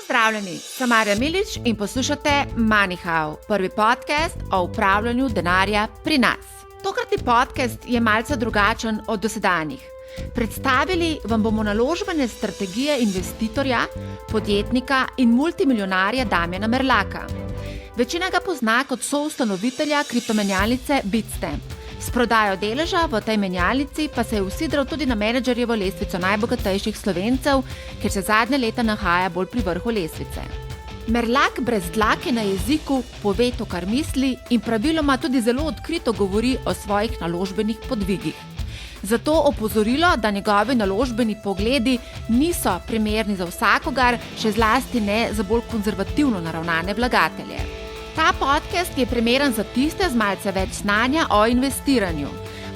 Pozdravljeni, sem Marja Milič in poslušate MoneyHow, prvi podcast o upravljanju denarja pri nas. Tokratni podcast je malce drugačen od dosedanjih. Predstavili vam bomo naložbene strategije investitorja, podjetnika in multimilijonarja Damjana Merlaka. Večina ga pozna kot soustanovitelja kriptomenjalnice Bitstamp. S prodajo deleža v tej menjalnici pa se je usidral tudi na menedžerjevo lestvico najbogatejših Slovencev, kjer se zadnje leta nahaja bolj pri vrhu lestvice. Merlak brez dlake na jeziku pove to, kar misli in praviloma tudi zelo odkrito govori o svojih naložbenih podvigih. Zato opozorilo, da njegovi naložbeni pogledi niso primerni za vsakogar, še zlasti ne za bolj konzervativno naravnane vlagatelje. Ta podcast je primeren za tiste z malce več znanja o investiranju.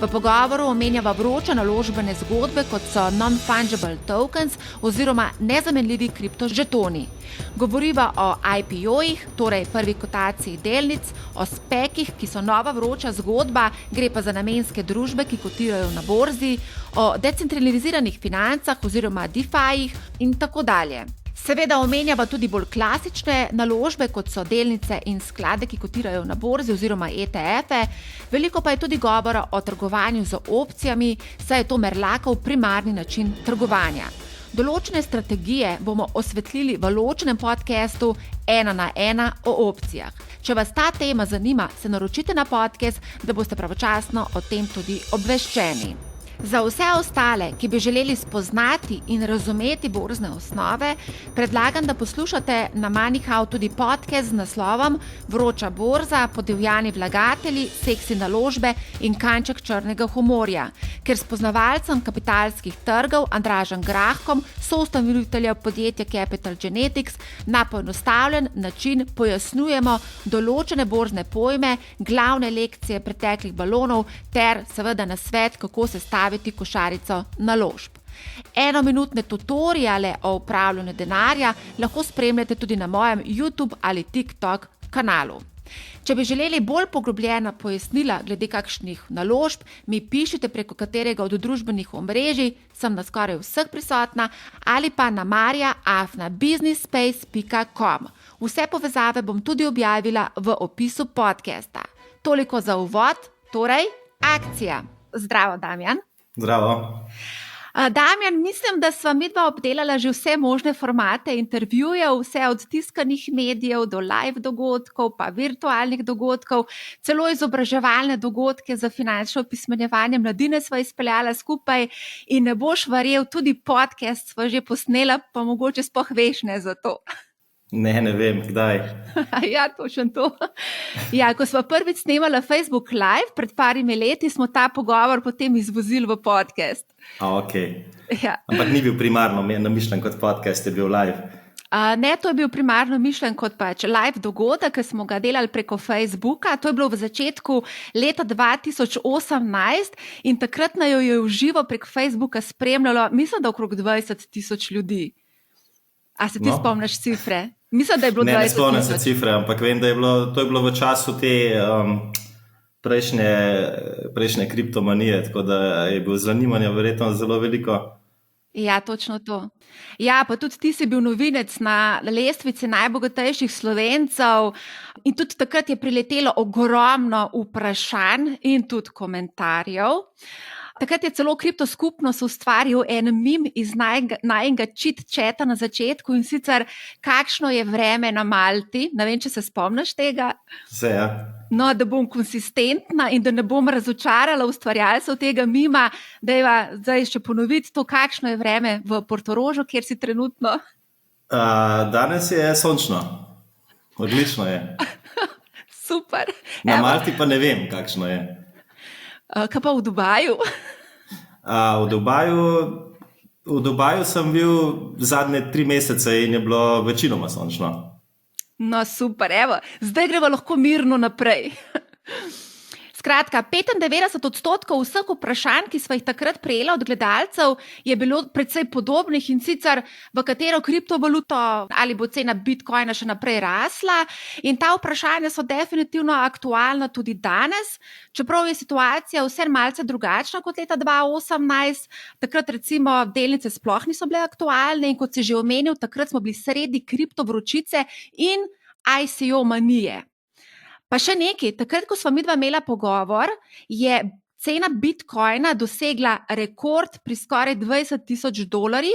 V pogovoru omenjava vroče naložbene zgodbe, kot so non-fungible tokens oziroma nezamenljivi kriptožetoni. Govoriva o IPO-jih, torej prvi kotaciji delnic, o SPAC-ih, ki so nova vroča zgodba, gre pa za namenske družbe, ki kotirajo na borzi, o decentraliziranih financah oziroma DeFi-jih in tako dalje. Seveda omenjava tudi bolj klasične naložbe, kot so delnice in sklade, ki kotirajo na borzi oziroma ETF-e. Veliko pa je tudi govora o trgovanju z opcijami, saj je to Merlakov primarni način trgovanja. Določene strategije bomo osvetlili v ločenem podcastu 1 na 1 o opcijah. Če vas ta tema zanima, se naročite na podcast, da boste pravočasno o tem tudi obveščeni. Za vse ostale, ki bi želeli spoznati in razumeti borzne osnove, predlagam, da poslušate na MoneyHow tudi podcast z naslovom Vroča borza, podivjani vlagatelji, seksi naložbe in kanček črnega humorja, ker s poznavalcem kapitalskih trgov Andražem Grahkom, soustanoviteljem podjetja Capital Genetics, na poenostavljen način pojasnjujemo določene borzne pojme, glavne lekcije preteklih balonov ter seveda nasvet, kako sestaviti košarico naložb. Enominutne tutoriale o upravljanju denarja lahko spremljate tudi na mojem YouTube ali TikTok kanalu. Če bi želeli bolj poglobljena pojasnila glede kakšnih naložb, mi pišite preko katerega od družbenih omrežij, sem na skoraj vseh prisotna, ali pa na marja@businessspace.com. Vse povezave bom tudi objavila v opisu podcasta. Toliko za uvod, torej akcija. Zdravo, Damjan. Zdravo. Damjan, mislim, da sva midva obdelala že vse možne formate intervjujev, vse od tiskanih medijev do live dogodkov, pa virtualnih dogodkov, celo izobraževalne dogodke za finančno opismenjevanje mladine sva izpeljala skupaj in ne boš verjel, tudi podcast sva že posnela, pa mogoče sploh veš ne za to. Ne vem, kdaj. Ja, točno to. Ja, ko smo prvič snemala Facebook Live, pred parimi leti smo ta pogovor potem izvozili v podcast. Ok. Ja. Ampak ni bil primarno namišljen kot podcast, je bil live. Ne, to je bil primarno mišljen kot pač live dogodek, ki smo ga delali preko Facebooka. To je bilo v začetku leta 2018 in takrat naj jo je v živo preko Facebooka spremljalo, mislim, da okrog 20,000 ljudi. A se ti spomniš cifre? Mislim, da je bilo 20,000. Ne spomnim se cifre, ampak vem, da je bilo, to je bilo v času te prejšnje kriptomanije, tako da je bilo zanimanja verjetno zelo veliko. Ja, točno to. Ja, pa tudi ti si bil novinec na lestvici najbogatejših Slovencev in tudi takrat je priletelo ogromno vprašanj in tudi komentarjev. Takrat je celo kriptoskupnost ustvaril en mim iz najnega chit-chata na začetku in sicer kakšno je vreme na Malti. Ne vem, če se spomniš tega. Se, ja. No, da bom konsistentna in da ne bom razočarala ustvarjalcev tega mima, dajva zdaj še ponoviti to, kakšno je vreme v Portorožu, kjer si trenutno. Danes je sončno. Odlično je. Super. Na Malti pa ne vem, kakšno je. Kaj pa v Dubaju? V Dubaju sem bil zadnje 3 mesece in je bilo večinoma sončno. No, super, evo, zdaj gremo lahko mirno naprej. Skratka, 95% vseh vprašanj, ki smo jih takrat prejeli od gledalcev, je bilo precej podobnih, in sicer v katero kriptovaluto ali bo cena Bitcoina še naprej rasla. In ta vprašanja so definitivno aktualna tudi danes, čeprav je situacija vse malce drugačna kot leta 2018. Takrat recimo delnice sploh niso bile aktualne in kot si že omenil, takrat smo bili sredi kriptovročice in ICO manije. Pa še nekaj, takrat, ko smo midva imela pogovor, je cena Bitcoina dosegla rekord pri skoraj $20,000,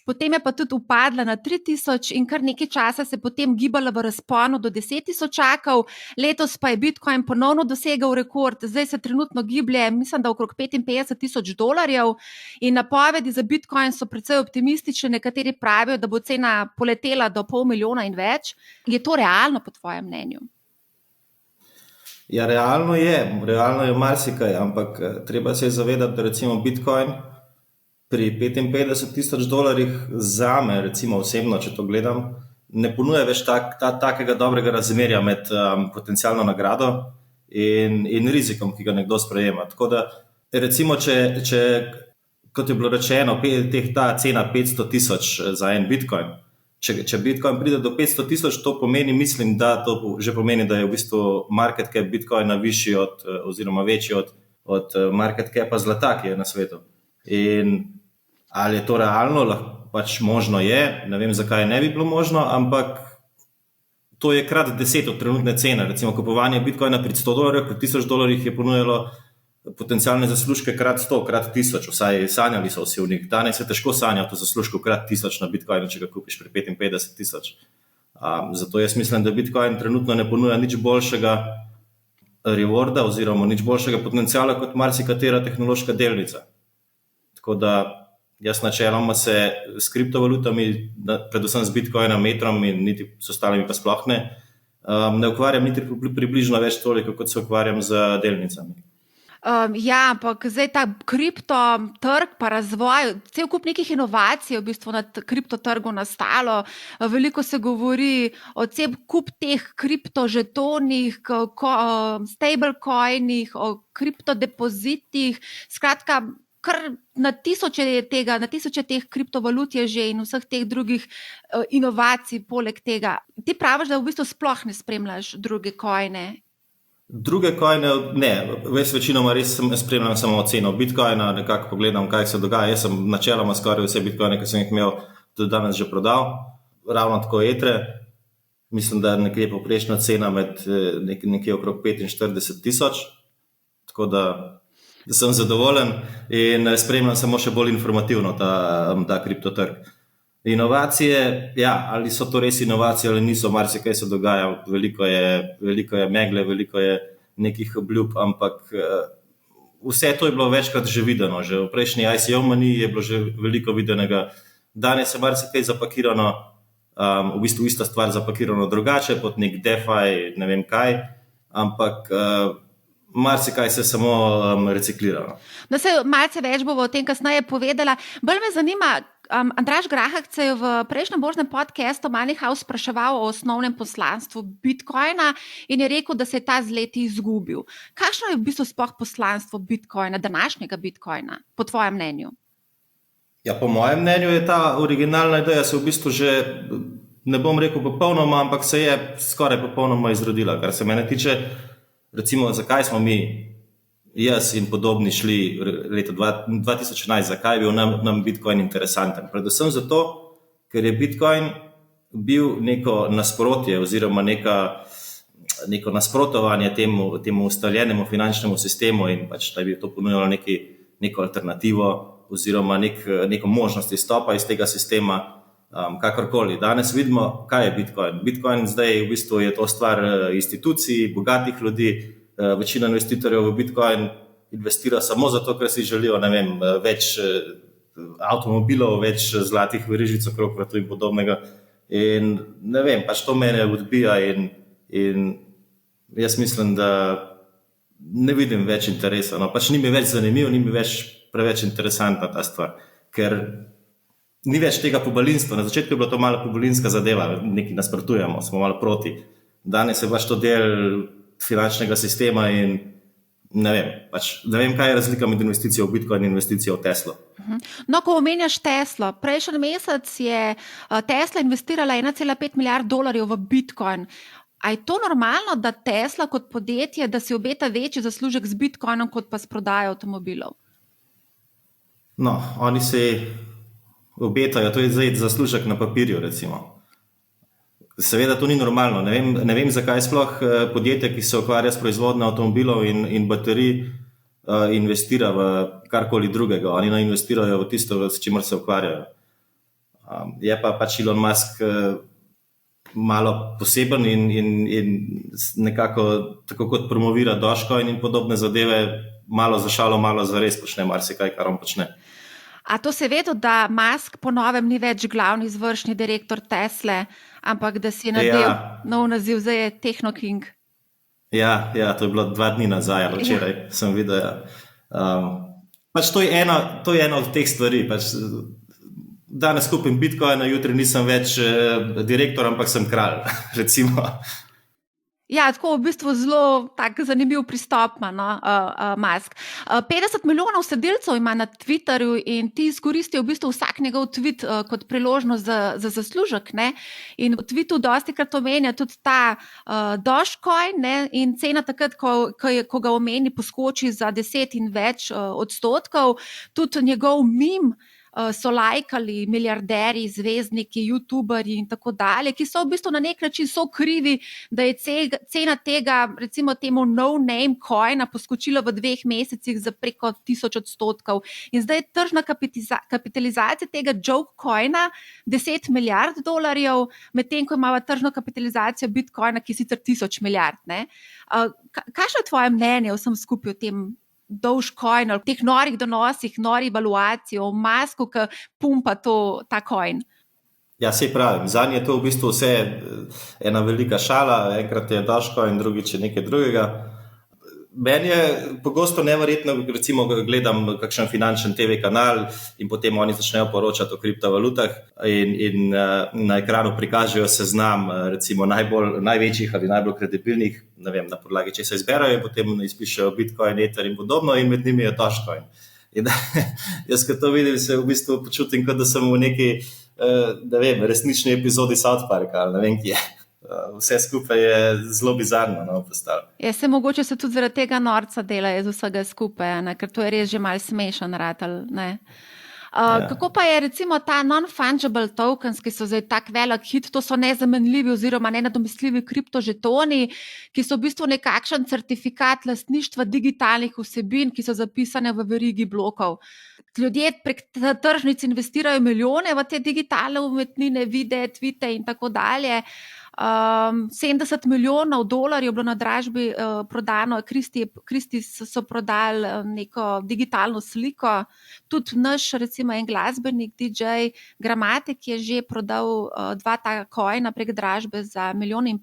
potem je pa tudi upadla na 3,000 in kar nekaj časa se potem gibala v razponu do 10,000. Letos pa je Bitcoin ponovno dosegel rekord, zdaj se trenutno giblje, mislim, da okrog $55,000 in napovedi za Bitcoin so precej optimistične, nekateri pravijo, da bo cena poletela do $500,000 in več. Je to realno po tvojem mnenju? Ja, realno je marsikaj, ampak treba se zavedati, da recimo Bitcoin pri $55,000 zame, recimo osebno, če to gledam, ne ponuja več takega dobrega razmerja med potencialno nagrado in rizikom, ki ga nekdo sprejema. Tako da, recimo, če kot je bilo rečeno, ta cena 500,000 za en Bitcoin, če Bitcoin pride do 500,000, to pomeni, mislim, da to že pomeni, da je v bistvu market cap Bitcoina višji oziroma večji od market capa zlata, ki je na svetu. In ali je to realno, pač možno je, ne vem, zakaj ne bi bilo možno, ampak to je krat 10 od trenutne cene. Recimo kupovanje Bitcoina pri $100, pri $1,000 je ponujalo potencialne zaslužke krat 100, krat 1000, vsaj sanjali so vsi v njih. Danes je težko sanjati o zaslužku krat 1000 na Bitcoinu, če ga kupiš pri 55,000. Zato jaz mislim, da Bitcoin trenutno ne ponuja nič boljšega rewarda oziroma nič boljšega potenciala kot marsikatera tehnološka delnica. Tako da jaz načeloma se s kriptovalutami, predvsem z Bitcoinom, metrom in niti s ostalimi pa sploh ne ukvarjam niti približno več toliko, kot se ukvarjam z delnicami. Ja, ampak zdaj ta kriptotrg pa razvoj, cel kup nekih inovacij je v bistvu na kriptotrgu nastalo. Veliko se govori o cel kup teh kriptožetonih, stablecoinih, o kriptodepozitih. Skratka, kar na tisoče teh kriptovalut je že in vseh teh drugih inovacij poleg tega. Ti praviš, da v bistvu sploh ne spremljaš druge coine? Druge coine ne, večinoma res spremljam samo ceno Bitcoina, nekako pogledam, kaj se dogaja. Jaz sem načeloma skoraj vse Bitcoine, ki sem jih imel, do danes že prodal, ravno tako Etre. Mislim, da nekje povprečna cena nekje okrog 45,000, tako da sem zadovoljen in spremljam samo še bolj informativno ta kriptotrg. Inovacije, ja, ali so to res inovacije ali niso, marsikaj se dogaja, veliko je megle, veliko je nekih obljub, ampak vse to je bilo večkrat že videno, že v prejšnji ICO maniji je bilo že veliko videnega. Danes je marsikaj zapakirano, v bistvu ista stvar zapakirano drugače, pod nek DeFi, ne vem kaj, ampak marsikaj se samo reciklira. No, se malce več bomo o tem kasneje povedala. Bolj me zanima, Andraž Grahek se je v prejšnjem borznem podcastu Money House spraševal o osnovnem poslanstvu Bitcoina in je rekel, da se je ta z leti izgubil. Kakšno je v bistvu sploh poslanstvo Bitcoina, današnjega Bitcoina, po tvojem mnenju? Ja, po mojem mnenju je ta originalna ideja se v bistvu že, ne bom rekel popolnoma, ampak se je skoraj popolnoma izrodila. Kar se mene tiče, recimo, zakaj smo mi, jaz in podobni, šli leta 2011, zakaj je bil nam Bitcoin interesanten? Predvsem zato, ker je Bitcoin bil neko nasprotje oziroma neko nasprotovanje temu ustaljenemu finančnemu sistemu in pač da bi to ponujalo neko alternativo oziroma neko možnost izstopa iz tega sistema, kakorkoli. Danes vidimo, kaj je Bitcoin. Bitcoin zdaj v bistvu je to stvar institucij, bogatih ljudi. Večina investitorjev v Bitcoin investira samo zato, ker si želijo, ne vem, več avtomobilov, več zlatih verižic okrog vratu in podobnega. In ne vem, pač to mene odbija in jaz mislim, da ne vidim več interesa. No, pač ni mi več zanimiv, ni mi več preveč interesantna ta stvar, ker ni več tega pobalinstva. Na začetku je bila to malo pobalinska zadeva, nekaj nasprotujemo, smo malo proti. Danes je pač to del finančnega sistema in ne vem, kaj je razlika med investicijo v Bitcoin in investicijo v Teslo. No, ko omenjaš Teslo, prejšnji mesec je Tesla investirala 1,5 milijard dolarjev v Bitcoin. A je to normalno, da Tesla kot podjetje, da si obeta večji zaslužek z Bitcoinom, kot pa s prodajo avtomobilov? No, oni se obetajo, to je zdaj zaslužek na papirju, recimo. Seveda to ni normalno. Ne vem, zakaj sploh podjetje, ki se ukvarja s proizvodnjo avtomobilov in baterij, investira v karkoli drugega. Oni ne investirajo v tisto, s čimer se ukvarjajo. Je pa pač Elon Musk malo poseben in nekako, tako kot promovira Dogecoin in podobne zadeve, malo za šalo, malo za res počne marsikaj, kar on počne. A to se vedel, da Musk po novem ni več glavni izvršni direktor Tesle, ampak da si je nadel nov naziv, zdaj je Techno King? Ja, to je bilo 2 dni nazaj, ali včeraj sem videl. Pač to je ena od teh stvari. Pač, danes kupim Bitcoin, jutri nisem več direktor, ampak sem kralj, recimo. Ja, tako v bistvu zelo tak zanimiv pristop ima, no, Musk. 50 milijonov sledilcev ima na Twitterju in ti izkoristijo v bistvu vsak njegov tweet kot priložnost za zaslužek, ne? In v tweetu dostikrat omenja tudi ta Dogecoin, ne? In cena takrat, ko ga omeni, poskoči za 10 in več odstotkov. Tudi njegov meme so lajkali milijarderji, zvezdniki, youtuberji in tako dalje, ki so v bistvu na nek način so krivi, da je cena tega, recimo temu no-name coina poskočila v 2 mesecih za preko 1000 odstotkov. In zdaj je tržna kapitalizacija tega joke coina 10 milijard dolarjev, medtem ko ima tržno kapitalizacijo Bitcoina, ki je sicer 1000 milijard. Ne? Kakšno je tvoje mnenje vsem skupaj o tem Dogecoin, v teh norih donosih, nori valuacij, o Musku, ki pumpa ta coin? Ja, sej pravim, zanje je to v bistvu vse ena velika šala, enkrat je Dogecoin, drugič je nekaj drugega. Meni je pogosto neverjetno, recimo gledam kakšen finančen TV kanal in potem oni začnejo poročati o kriptovalutah in na ekranu prikažejo seznam recimo največjih ali najbolj kredibilnih, ne vem, na podlagi česa izberajo in potem izpišejo Bitcoin, Ether in podobno in med njimi je Dogecoin. In jaz, ko to vidim, se v bistvu počutim, kot da sem v neki, ne vem, resnični epizodi South Parka ali ne vem kje. Vse skupaj je zelo bizarno, no, postalo. Ja, mogoče se tudi zaradi tega norca dela iz vsega skupaj, ne? Ker to je res že malo smešen ratel, ne? Kako pa je recimo ta non-fungible tokens, ki so zdaj tak velik hit, to so nezamenljivi oziroma nenadomestljivi kriptožetoni, ki so v bistvu nekakšen certifikat lastništva digitalnih vsebin, ki so zapisane v verigi blokov. Ljudje prek tržnic investirajo milijone v te digitalne umetnine, videe, tweete in tako dalje. 70 milijonov dolarjev je bilo na dražbi prodano, Christie's so prodali neko digitalno sliko, tudi naš, recimo en glasbenik, DJ Gramatik je že prodal 2 ta coina prek dražbe za 1,5 milijona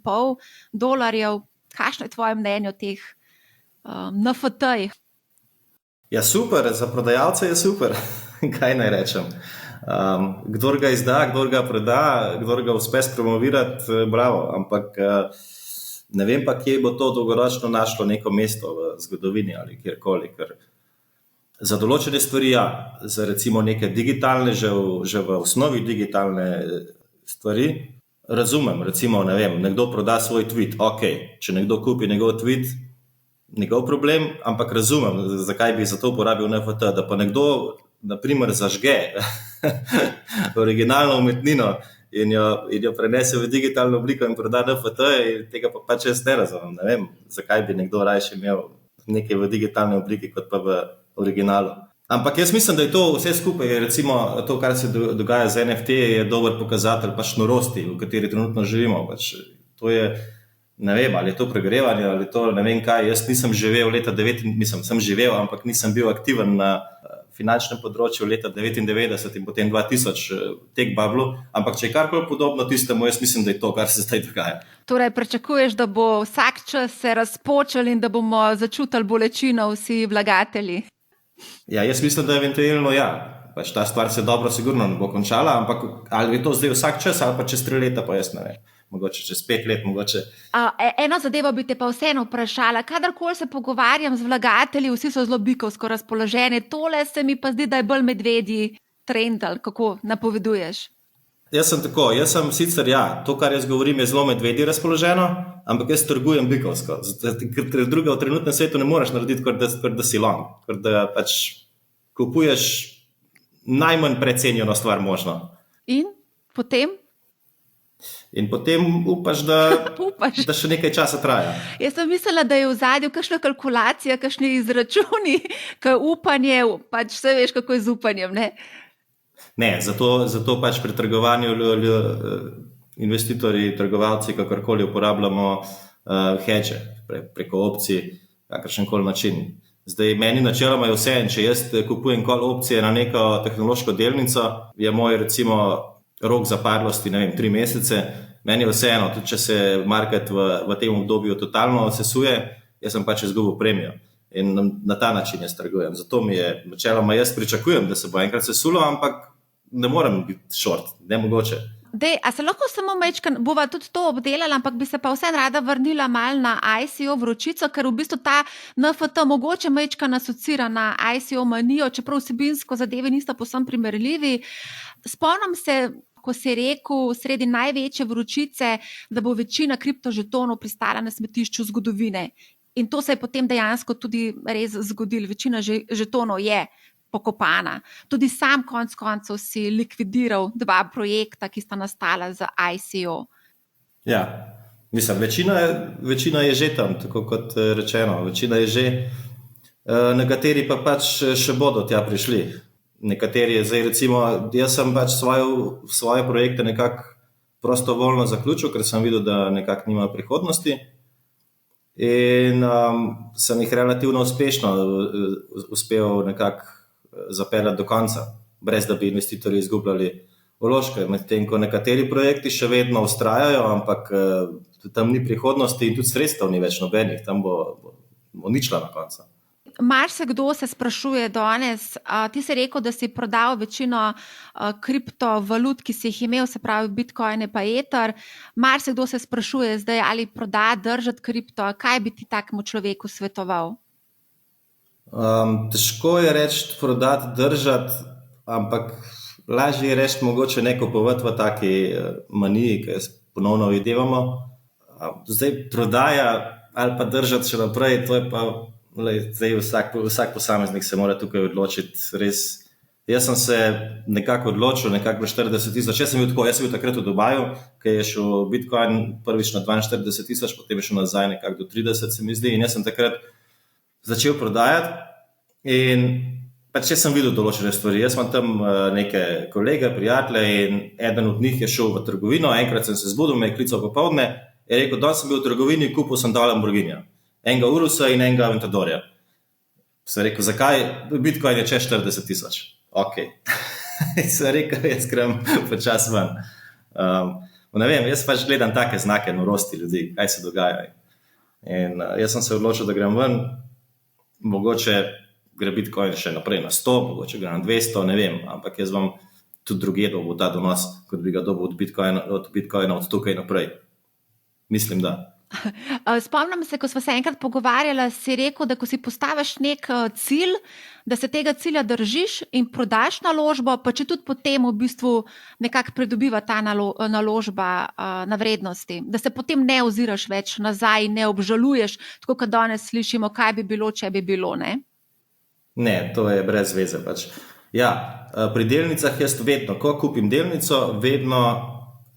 dolarjev. Kakšno je tvoje mnenje o teh NFT-jih? Ja, super, za prodajalce je super, kaj naj rečem. Kdor ga izda, kdor ga proda, kdor ga uspe spromovirati, bravo, ampak ne vem pa, kje bo to dolgoročno našlo neko mesto v zgodovini ali kjerkoli, ker za določene stvari, ja, za recimo neke digitalne, že v osnovi digitalne stvari, razumem, recimo, ne vem, nekdo proda svoj tweet, ok, če nekdo kupi njegov tweet, njegov problem, ampak razumem, zakaj bi za to uporabil NFT, da pa nekdo naprimer zažge originalno umetnino in jo prenese v digitalno obliko in proda NFT, in tega pa pač jaz ne razumem. Ne vem, zakaj bi nekdo rajši imel nekaj v digitalni obliki, kot pa v originalu. Ampak jaz mislim, da je to vse skupaj, recimo to, kar se dogaja z NFT, je dober pokazatelj pač norosti, v kateri trenutno živimo. Pač to je, ne vem, ali je to pregrevanje, ali to ne vem kaj. Jaz nisem živel leta 99, sem živel, ampak nisem bil aktiven na finančnem področju leta 99 in potem 2000 tech bubble, ampak če je karkoli podobno tistemu, jaz mislim, da je to, kar se zdaj dogaja. Torej, pričakuješ, da bo vsak čas se razpočel in da bomo začutili bolečino vsi vlagatelji? Ja, jaz mislim, da eventualno ja. Ta stvar se dobro sigurno ne bo končala, ampak ali je to zdaj vsak čas ali pa čez 3 leta, pa jaz ne vem. mogoče čez 5 let, mogoče. Eno zadevo bi te pa vseeno vprašala. Kadarkoli se pogovarjam z vlagatelji, vsi so zelo bikovsko razpoloženi, tole se mi pa zdi, da je bolj medvedji trend, ali kako napoveduješ? Jaz sem sicer, to, kar jaz govorim, je zelo medvedje razpoloženo, ampak jaz trgujem bikovsko, ker druga v trenutnem svetu ne moreš narediti, kot da si long, ker da pač kupuješ najmanj precenjeno stvar možno. In potem upaš, da še nekaj časa traja. Jaz sem mislila, da je v zadju kakšna kalkulacija, kakšni izračuni, ker upanje, pač vse veš, kako je z upanjem, ne? Ne, zato pač pri trgovanju investitorji, trgovalci, kakorkoli uporabljamo hedge preko opcij, kakršenkoli način. Zdaj, meni načeloma je vseeno, če jaz kupujem kol opcije na neko tehnološko delnico, je moj recimo rok zapadlosti, 3 mesece, meni je vseeno, tudi če se market v tem obdobju totalno sesuje, jaz sem pač izgubil premijo. In na ta način jaz trgujem. Zato mi je, načeloma jaz pričakujem, da se bo enkrat sesulo, ampak ne morem biti short, nemogoče. A se lahko samo mečkan, bova tudi to obdelala, ampak bi se pa vsem rada vrnila malo na ICO vročico, ker v bistvu ta NFT mogoče mečkan asocira na ICO manijo, čeprav vsebinsko zadeve nista povsem primerljivi. Spomnim se, ko si rekel sredi največje vročice, da bo večina kriptožetonov pristala na smetišču zgodovine. In to se je potem dejansko tudi res zgodilo. Večina žetonov je pokopana. Tudi sam konec koncev si likvidiral 2 projekta, ki sta nastala z ICO. Ja, mislim, večina je že tam, tako kot rečeno. Večina je že, nekateri pa pač še bodo tja prišli. Nekateri je zdaj, recimo, jaz sem pač svoje projekte nekako prostovoljno zaključil, ker sem videl, da nekako nima prihodnosti. In sem jih relativno uspešno uspel nekako zapeljati do konca, brez da bi investitorji izgubljali vložke. Medtem ko nekateri projekti še vedno vztrajajo, ampak tam ni prihodnosti in tudi sredstev ni več nobenih, tam bo ničla na koncu. Marsikdo se sprašuje danes, ti si rekel, da si prodal večino kriptovalut, ki si jih imel, se pravi Bitcoin pa Ether. Marsikdo se sprašuje zdaj, ali prodati, držati kripto, kaj bi ti takemu človeku svetoval? Težko je reči prodati, držati, ampak lažje je reči mogoče ne kupovati v taki maniji, ki jo ponovno videvamo. Zdaj prodaja ali pa držati še naprej, to je pa zdaj vsak posameznik se mora tukaj odločiti. Res, jaz sem se nekako odločil, nekako 40,000. Jaz sem bil takrat v Dubaju, ki je šel Bitcoin prvič na 42,000, potem je šel nazaj nekako do 30, se mi zdi. In jaz sem takrat začel prodajati in pač jaz sem videl določene stvari. Jaz imam tam neke kolege, prijatelje in eden od njih je šel v trgovino. Enkrat sem se zbudil, me je klical popoldne, je rekel, da sem bil v trgovini, kupil sem 2 Lamborghinija. Enega Urusa in enega Aventadorja. Sem rekel, zakaj? Bitcoin je čez 40,000. Ok. Sem rekel, jaz grem počas ven. Ne vem, jaz pač gledam take znake norosti ljudi, kaj se dogaja. In jaz sem se odločil, da grem ven, mogoče gre Bitcoin še naprej na 100, mogoče gre na 200, ne vem, ampak jaz vam tudi drugje dobil ta donos, kot bi ga dobil od Bitcoina od tukaj naprej. Mislim, da. Spomnim se, ko smo se enkrat pogovarjali, si rekel, da ko si postaviš nek cilj, da se tega cilja držiš in prodaš naložbo, pa če tudi potem v bistvu nekako pridobiva ta naložba na vrednosti, da se potem ne oziraš več nazaj in ne obžaluješ, tako kot danes slišimo, kaj bi bilo, če bi bilo, ne? Ne, to je brez veze pač. Ja, pri delnicah jaz vedno, ko kupim delnico, vedno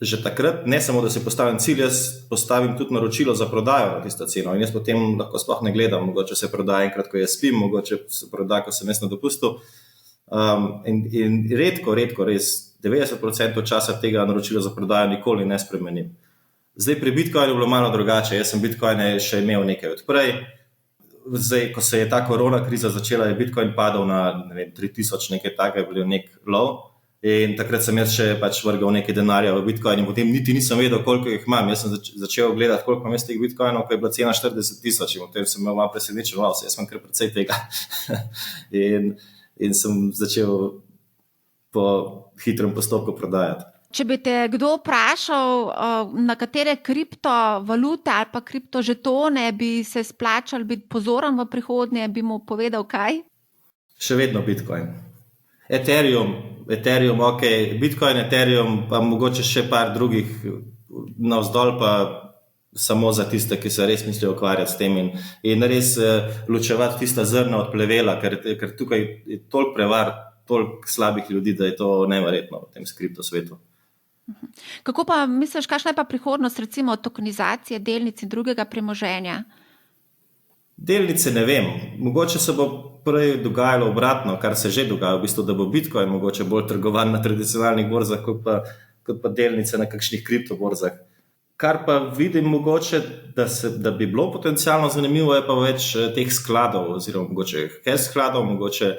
že takrat, ne samo, da si postavim cilj, jaz postavim tudi naročilo za prodajo na tisto ceno in jaz potem lahko sploh ne gledam, mogoče se prodaja enkrat, ko jaz spim, mogoče se prodaja, ko sem jaz na dopustu. In redko, res 90% časa tega naročila za prodajo nikoli ne spremenim. Zdaj pri Bitcoinu je bilo malo drugače, jaz sem Bitcoine še imel nekaj odprej. Zdaj, ko se je ta korona kriza začela, je Bitcoin padal na 3000, nekaj takega, je bil nek low. In takrat sem jaz še pač vrgal nekaj denarja v Bitcoin in potem niti nisem vedel, koliko jih imam. Jaz sem začel gledati, koliko imam jaz teh Bitcoinov, ko je bila cena 40,000 in potem sem imel malo presenečen, jaz imam kar precej tega. in sem začel po hitrem postopku prodajati. Če bi te kdo vprašal, na katere kriptovalute ali pa kriptožetone bi se splačal biti pozoren v prihodnje, bi mu povedal kaj? Še vedno Bitcoin. Ethereum, ok, Bitcoin, Ethereum, pa mogoče še par drugih navzdol, pa samo za tiste, ki se res mislijo ukvarjati s tem in res ločevati tista zrna od plevela, ker tukaj je toliko prevar, toliko slabih ljudi, da je to neverjetno v tem kripto svetu. Kako pa misliš, kakšna je pa prihodnost recimo tokenizacije delnic in drugega premoženja? Delnice ne vem, mogoče se bo prej dogajalo obratno, kar se že dogaja, v bistvu, da bo Bitcoin mogoče bolj trgovan na tradicionalnih borzah, kot pa delnice na kakšnih kriptoborzah. Kar pa vidim mogoče, da bi bilo potencialno zanimivo, je pa več teh skladov, oziroma mogoče cash skladov, mogoče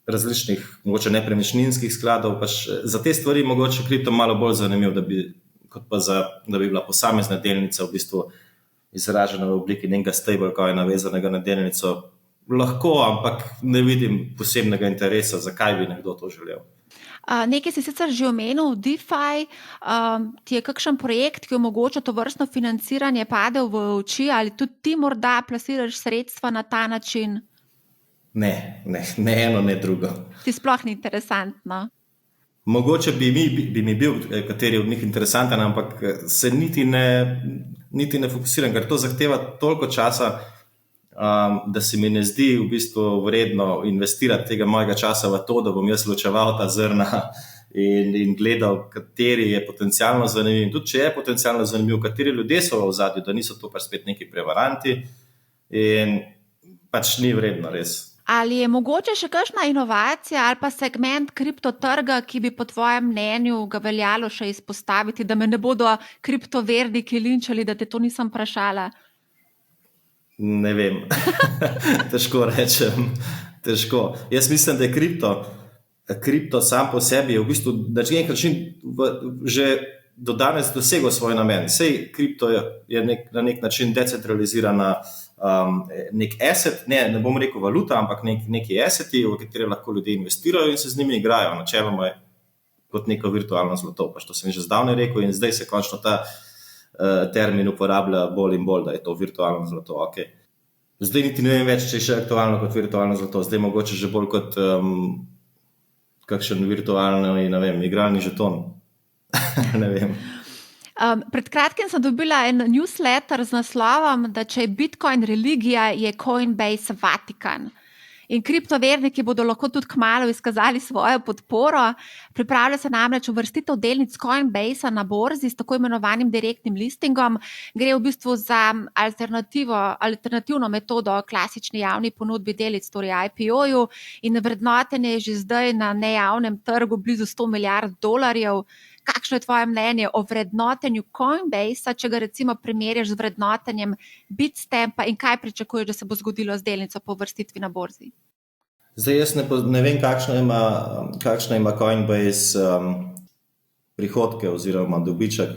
različnih, mogoče nepremičninskih skladov, pač za te stvari mogoče kripto malo bolj zanimiv, da bi bila posamezna delnica v bistvu izražena v obliki nekega stablecoina navezanega na delnico. Lahko, ampak ne vidim posebnega interesa, zakaj bi nekdo to želel. Nekaj si sicer že omenil, DeFi, ti je kakšen projekt, ki omogoča to vrstno financiranje, padel v oči, ali tudi ti morda plasiraš sredstva na ta način? Ne eno, ne drugo. Ti sploh ni interesantno. Mogoče bi mi bil kateri od njih interesanten, ampak se niti ne fokusiram, ker to zahteva toliko časa, da se mi ne zdi v bistvu vredno investirati tega mojega časa v to, da bom jaz ločeval ta zrna in gledal, kateri je potencialno zanimiv. In tudi, če je potencialno zanimiv, kateri ljudje so v ozadju, da niso to pač spet neki prevaranti in pač ni vredno res. Ali je mogoče še kakšna inovacija ali pa segment kriptotrga, ki bi po tvojem mnenju ga veljalo še izpostaviti, da me ne bodo kriptoverniki linčali, da te to nisem vprašala? Ne vem. Težko rečem. Težko. Jaz mislim, da je kripto sam po sebi v bistvu na nek način že do danes dosegel svoj namen. Sej kripto je na nek način decentralizirana nek asset, ne bom rekel valuta, ampak neki asseti, v katere lahko ljudje investirajo in se z njimi igrajo. Načeloma je kot neko virtualno zlato. Pa što sem že zdavnaj rekel in zdaj se končno ta termin uporablja bolj in bolj, da je to virtualno zlato. Okay. Zdaj niti ne vem več, če je še aktualno kot virtualno zlato. Zdaj mogoče že bolj kot kakšen virtualni, ne vem, igralni žeton. Ne vem. Pred kratkim sem dobila en newsletter z naslovom, da če je Bitcoin religija, je Coinbase Vatikan. In kriptoverniki bodo lahko tudi kmalu izkazali svojo podporo. Pripravlja se namreč uvrstitev delnic Coinbase na borzi s tako imenovanim direktnim listingom. Gre v bistvu za alternativno metodo klasični javni ponudbi delnic, torej IPO-ju, in vrednotenje je že zdaj na nejavnem trgu blizu $100 milijard. Kakšno je tvoje mnenje o vrednotenju Coinbase, če ga recimo primerjaš z vrednotenjem Bitstampa in kaj pričakuješ, da se bo zgodilo z delnico po uvrstitvi na borzi? Zdaj jaz ne vem, kakšna ima Coinbase prihodke oziroma dobiček,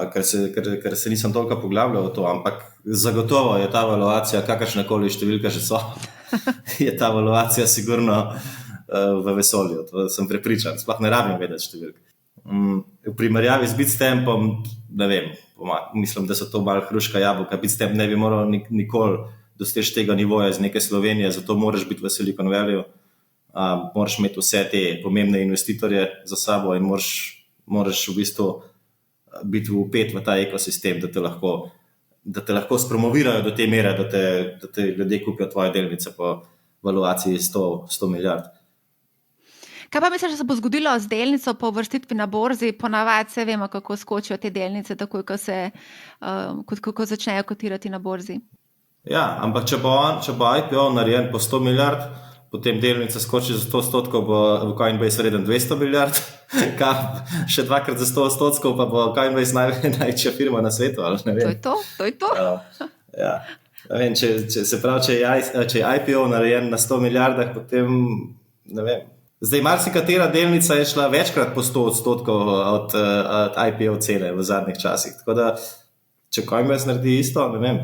ker se nisem toliko poglabljal v to, ampak zagotovo je ta valuacija, kakršnakoli številka že so, je ta valuacija sigurno v vesolju, to sem prepričan, sploh ne rabim vedeti številke. V primerjavi z Bitstampom, ne vem, mislim, da so to malo hruška jabolka. Bitstamp ne bi moral nikoli doseči tega nivoja iz neke Slovenije, zato moraš biti v Silicon Valleyju, moraš imeti vse te pomembne investitorje za sabo in moraš v bistvu biti vpet v ta ekosistem, da te lahko spromovirajo do te mere, da te ljudje kupijo tvoje delnice po valuaciji 100 milijard. Kaj pa misliš, da se bo zgodilo z delnico po uvrstitvi na borzi? Ponavadi se vemo, kako skočijo te delnice, takoj, ko začnejo kotirati na borzi. Ja, ampak če bo IPO narejen po 100 milijard, potem delnica skoči za 100%, bo v Coinbase vreden 200 milijard, še dvakrat za 100%, pa bo Coinbase največja firma na svetu. Ali ne vem. To je to. Ja. Ne vem, če je IPO narejen na 100 milijardah, potem ne vem. Zdaj, marsikatera delnica je šla večkrat po 100% od IPO cene v zadnjih časih. Tako da, če Coinbase naredi isto, ne vem.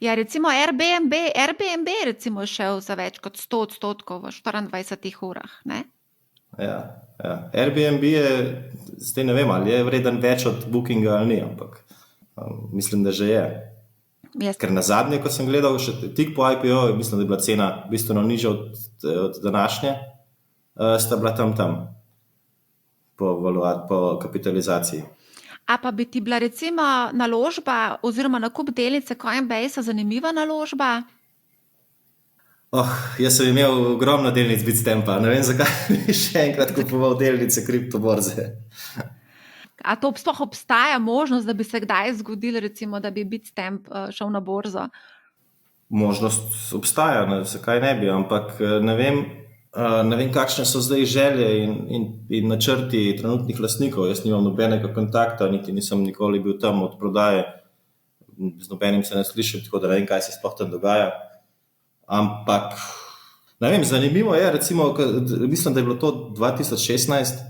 Ja, recimo Airbnb recimo šel za več kot 100% v 24 urah, ne? Ja. Airbnb je, zdaj ne vem, ali je vreden več od Bookinga ali ni, ampak mislim, da že je. Ker na zadnje, ko sem gledal, še tik po IPO, mislim, da je bila cena bistveno nižja od današnje, sta bila tam po kapitalizaciji. A pa bi ti bila recimo naložba oziroma nakup delnice Coinbase zanimiva naložba? Jaz sem imel ogromno delnic Bitstampa, ne vem, zakaj bi še enkrat kupoval delnice kriptoborze. A to sploh obstaja možnost, da bi se kdaj zgodilo, recimo, da bi Bitstamp šel na borzo? Možnost obstaja, zakaj ne bi, ampak ne vem, kakšne so zdaj želje in načrti trenutnih lastnikov. Jaz nimam nobenega kontakta, niti nisem nikoli bil tam od prodaje, z nobenim se ne slišim, tako da ne vem, kaj se sploh tam dogaja. Ampak, ne vem, zanimivo je, recimo, mislim, da je bilo to 2016,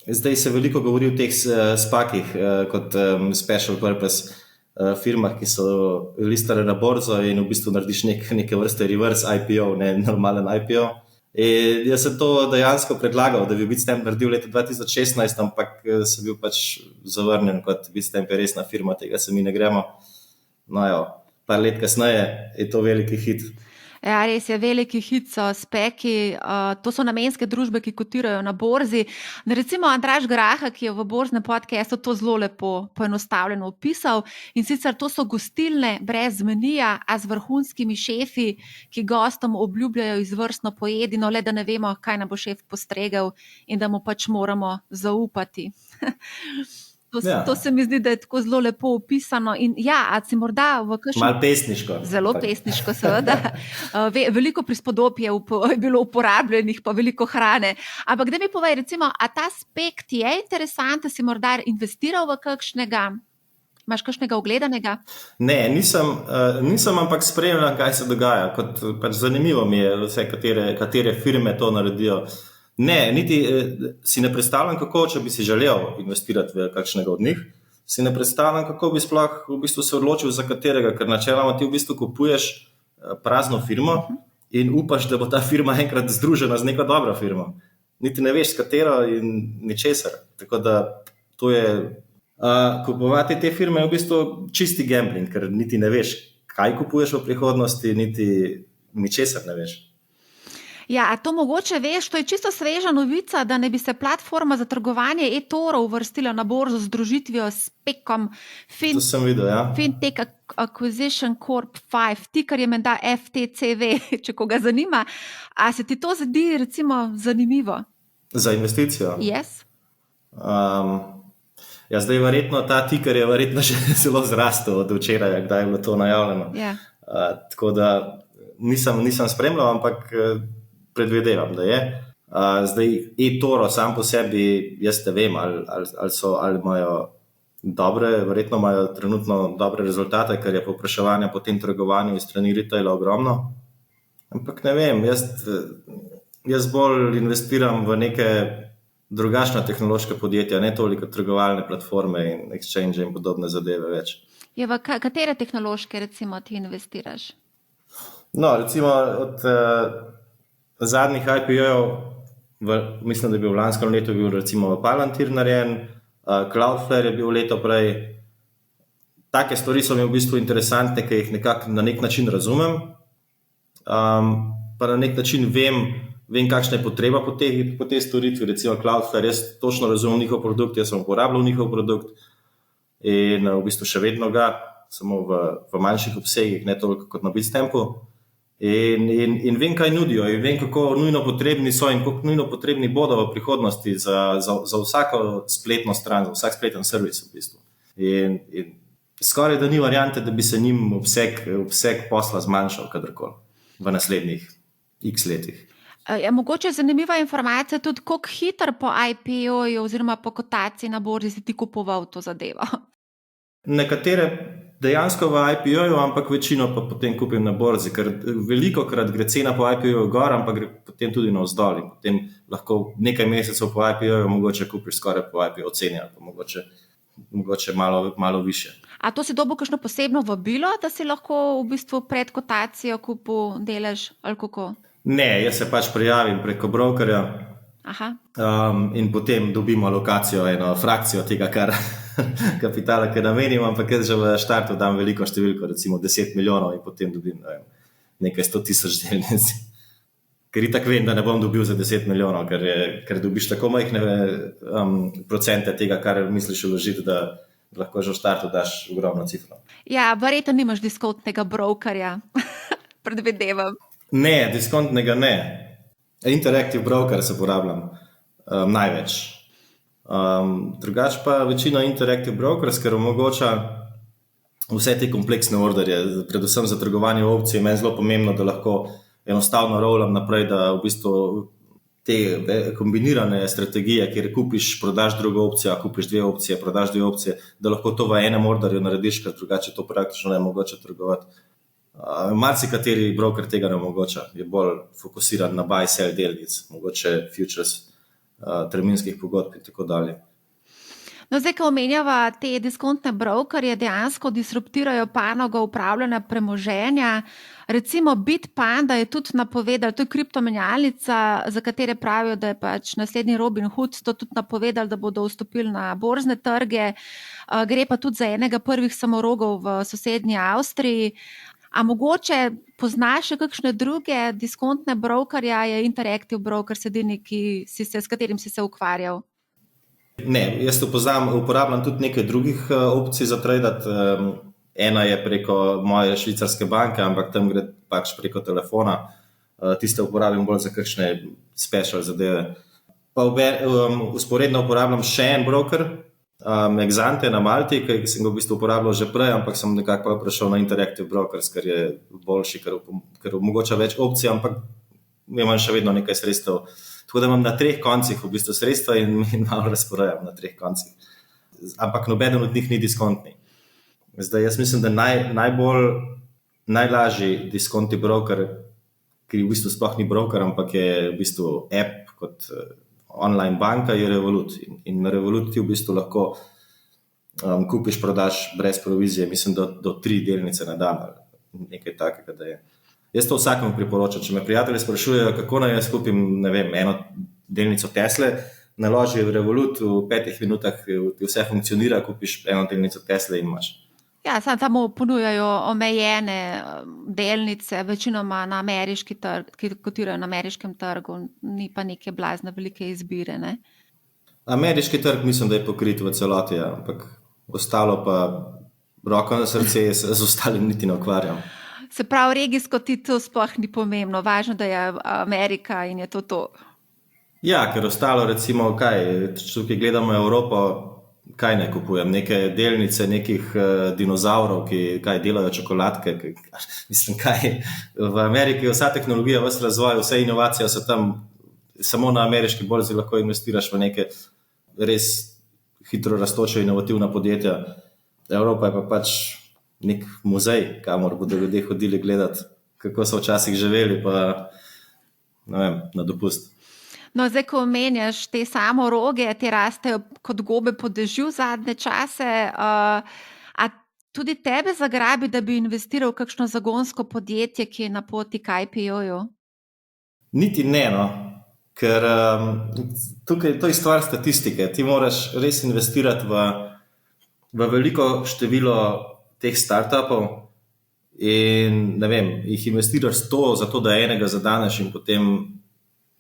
zdaj se veliko govori o teh SPAC-ih kot special purpose firmah, ki so listane na borzo in v bistvu narediš neke vrste reverse IPO, ne normalen IPO. In jaz sem to dejansko predlagal, da bi Bitstamp naredil leta 2016, ampak sem bil pač zavrnjen, kot Bitstamp je resna firma, tega se mi ne gremo. No jo, par let kasneje je to veliki hit. Ja, res je, veliki hit so SPAC-i, to so namenske družbe, ki kotirajo na borzi. Recimo Andraž Graha, ki je v borznem podcastu to zelo lepo poenostavljeno opisal, in sicer to so gostilne brez menija, a z vrhunskimi šefi, ki gostom obljubljajo izvrstno pojedino, le da ne vemo, kaj nam bo šef postregel in da mu pač moramo zaupati. To se mi zdi, da je tako zelo lepo opisano. In ja, a si morda v kakšnem... Malo pesniško. Zelo pesniško, seveda. Veliko prispodob je bilo uporabljenih, pa veliko hrane. Ampak da mi povej, recimo, a ta aspekt je interesant, da si morda investiral v kakšnega? Imaš kakšnega ogledanega? Ne, nisem, ampak spremljam, kaj se dogaja. Pač zanimivo mi je vse, katere firme to naredijo. Ne, niti si ne predstavljam, kako, če bi si želel investirati v kakšnega od njih, si ne predstavljam, kako bi sploh v bistvu se odločil za katerega, ker načeloma ti v bistvu kupuješ prazno firmo in upaš, da bo ta firma enkrat združena z neko dobro firmo. Niti ne veš, s katero in ničesar. Tako da to je, kupovati te firme je v bistvu čisti gambling, ker niti ne veš, kaj kupuješ v prihodnosti, niti ničesar ne veš. Ja, a to mogoče veš, to je čisto sveža novica, da ne bi se platforma za trgovanje eToro uvrstila na borzo z združitvijo s SPAC-om To sem videl, ja. Fintech Acquisition Corp 5, ticker je menda FTCV, če koga zanima. A se ti to zdi recimo zanimivo? Za investicijo? Yes. Ja, zdaj verjetno ta ticker je verjetno že zelo zrastel od včeraj, kdaj je bilo to najavljeno. Yeah. Tako da nisem spremljal, ampak predvidevam, da je. Zdaj eToro sam po sebi, jaz ne vem, ali imajo verjetno imajo trenutno dobre rezultate, ker je povpraševanje po tem trgovanju iz strani retaila ogromno. Ampak ne vem, jaz bolj investiram v neke drugačna tehnološka podjetja, ne toliko trgovalne platforme in exchange in podobne zadeve več. Je v katere tehnološke recimo ti investiraš? No, recimo od zadnjih IPO-jev, mislim, da je bil v lanskem letu recimo Palantir narejen, Cloudflare je bil leto prej. Take stvari so mi v bistvu interesantne, ker jih nekako na nek način razumem, pa na nek način vem, kakšna je potreba po tej storitvi. Recimo Cloudflare, jaz točno razumem njihov produkt, jaz sem uporabljal njihov produkt in v bistvu še vedno ga, samo v manjših obsegih, ne toliko kot na Bitstampu. In vem, kaj nudijo, in vem, kako nujno potrebni so in kako nujno potrebni bodo v prihodnosti za vsako spletno stran, za vsak spleten servis v bistvu. In skoraj da ni variante, da bi se njim obseg posla zmanjšal kadarkoli v naslednjih x letih. Je mogoče zanimiva informacija tudi, koliko hitro po IPO-ju oziroma po kotaciji na borzi si ti kupoval to zadevo? Nekatere dejansko v IPO-ju, ampak večino pa potem kupim na borzi, ker veliko krat gre cena po IPO-ju gor, ampak gre potem tudi navzdol in potem lahko nekaj mesecev po IPO-ju mogoče kupiš skoraj po IPO ceni ali pa mogoče malo više. A to si dobil kakšno posebno vabilo, da si lahko v bistvu pred kotacijo kupil delež ali kako? Ne, jaz se pač prijavim preko brokerja in potem dobimo alokacijo, eno frakcijo tega, kar kapitala, ki namenim, ampak jaz že v štartu dam veliko številko, recimo 10 milijonov in potem dobim nekaj 100,000 delnic. Ker itak vem, da ne bom dobil za 10 milijonov, ker dobiš tako majhne procente tega, kar misliš vložiti, da lahko že v štartu daš ogromno cifro. Ja, verjetno nimaš diskontnega brokerja, predvidevam. Ne, diskontnega ne. Interactive broker se uporabljam največ. Drugač pa večina interactive brokers, ker omogoča vse te kompleksne orderje, predvsem za trgovanje opcije. Meni je zelo pomembno, da lahko enostavno rollam naprej, da v bistvu te kombinirane strategije, kjer kupiš, prodaš drugo opcijo, kupiš 2 opcije, prodaš 2 opcije, da lahko to v enem orderju narediš, ker drugače to praktično ne je mogoče trgovati. Marsikateri broker tega ne omogoča, je bolj fokusiran na buy-sell delnic, mogoče futures, terminskih pogodb in tako dalje. No, zdaj, ko omenjava te diskontne brokerje, dejansko disruptirajo panogo upravljanja premoženja. Recimo Bitpanda je tudi napovedal, to je kriptomenjalnica, za katere pravijo, da je pač naslednji Robin Hood, to tudi napovedal, da bodo vstopili na borzne trge. Gre pa tudi za enega prvih samorogov v sosednji Avstriji. A mogoče poznaš še kakšne druge diskontne brokerje, je Interactive Broker edini, s katerim si se ukvarjal? Ne, jaz uporabljam tudi nekaj drugih opcij za tradati. Ena je preko moje švicarske banke, ampak tam gre pač preko telefona. Tiste uporabljam bolj za kakšne special zadeve. Pa usporedno uporabljam še en broker, Exante na Malti, ki sem ga v bistvu uporabljal že prej, ampak sem nekako prešel na Interactive Brokers, ker je boljši, ker omogoča več opcij, ampak imam še vedno nekaj sredstev. Tako da imam na 3 koncih v bistvu sredstva in malo razporejam na 3 koncih. Ampak nobeden od njih ni diskontni. Zdaj, jaz mislim, da najlažji diskontni broker, ki v bistvu sploh ni broker, ampak je v bistvu app kot online banka, je Revolut. In na Revoluti v bistvu lahko kupiš, prodaš brez provizije, mislim, do 3 delnice na dan, nekaj takega, da je. Jaz to vsakemu priporočam. Če me prijatelji sprašujejo, kako naj jaz kupim, ne vem, eno delnico Tesle, naloži v Revolut, v 5 minutah ti vse funkcionira, kupiš eno delnico Tesle in imaš. Ja, samo ponujajo omejene delnice, večinoma na ameriški trg, ki kotirajo na ameriškem trgu, ni pa neke blazne velike izbire, ne? Ameriški trg mislim, da je pokrit v celoti, ampak ostalo pa roko na srce, z ostalim niti ne ukvarjam. Se pravi, regijsko ti to sploh ni pomembno, važno, da je Amerika in je to. Ja, ker ostalo recimo, tukaj gledamo Evropo, kaj ne kupujem, neke delnice nekih dinozavrov, ki delajo čokoladke, mislim, v Ameriki je vsa tehnologija, vse razvoj, vse inovacije so tam, samo na ameriški borzi lahko investiraš v neke res hitro rastoče inovativna podjetja. Evropa je pa pač nek muzej, kamor bodo ljudje hodili gledati, kako so včasih živeli, pa ne vem, na dopust. No, zdaj, ko omenjaš te samoroge, te rastejo kot gobe po dežju zadnje čase, a tudi tebe zagrabi, da bi investiral v kakšno zagonsko podjetje, ki je na poti k IPO-ju? Niti ne, no. Ker tukaj to je stvar statistike. Ti moraš res investirati v veliko število teh startupov in ne vem, jih investiraš 100 zato, da enega zadaneš in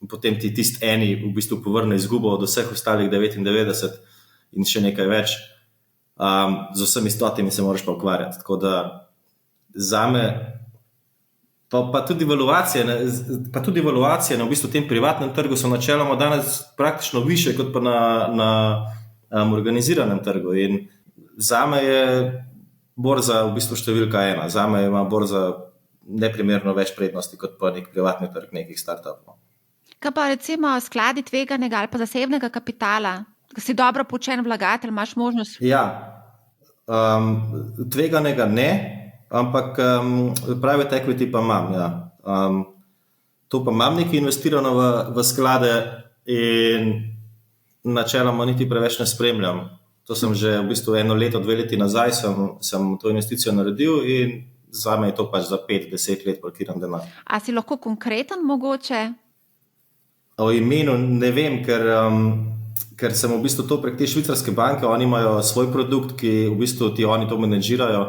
potem ti tisti eni v bistvu povrne izgubo od vseh ostalih 99 in še nekaj več. Z vsemi 100 se moraš pa ukvarjati. Tako da zame pa tudi valuacije na v bistvu tem privatnem trgu so načeloma danes praktično više kot pa na organiziranem trgu. In zame je borza v bistvu številka 1. Zame ima borza neprimerno več prednosti kot pa nek privatni trg nekih startupov. Kaj pa recimo skladi tveganega ali pa zasebnega kapitala, ko si dobro poučen vlagatelj, imaš možnost? Ja, tveganega ne, ampak private equity pa imam. Ja. To pa imam nekaj investirano v sklade in načeloma niti preveč ne spremljam. To sem že v bistvu 1 leto, 2 leti nazaj sem to investicijo naredil in za me je to pač za 5-10 let parkiran denar. A si lahko konkreten mogoče? O imenu ne vem, ker sem v bistvu to prek te švicarske banke, oni imajo svoj produkt, ki v bistvu oni to menedžirajo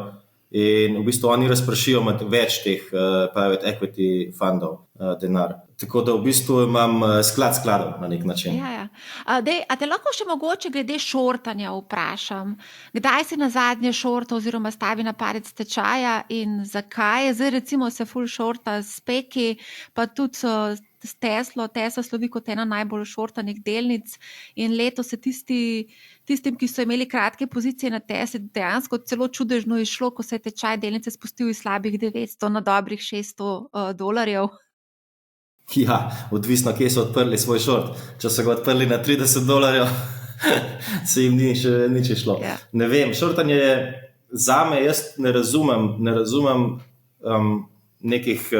in v bistvu oni razprašijo med več teh private equity fundov denar. Tako da v bistvu imam skladov na nek način. Ja. A te lahko še mogoče glede šortanja vprašam? Kdaj si na zadnje šorta oziroma stavi na parec tečaja in zakaj? Zdaj recimo se full šorta s Peki, pa tudi s Teslo. Tesla slovi kot ena najbolj šortanih delnic in letos se tistim, ki so imeli kratke pozicije na Tesli, dejansko celo čudežno išlo, ko se je tečaj delnice spustil iz slabih 900 na dobrih $600. Ja, odvisno, kje so odprli svoj šort. Če so ga odprli na $30, se jim ni še nič šlo. Ja. Ne vem, šortanje je zame, jaz ne razumem nekih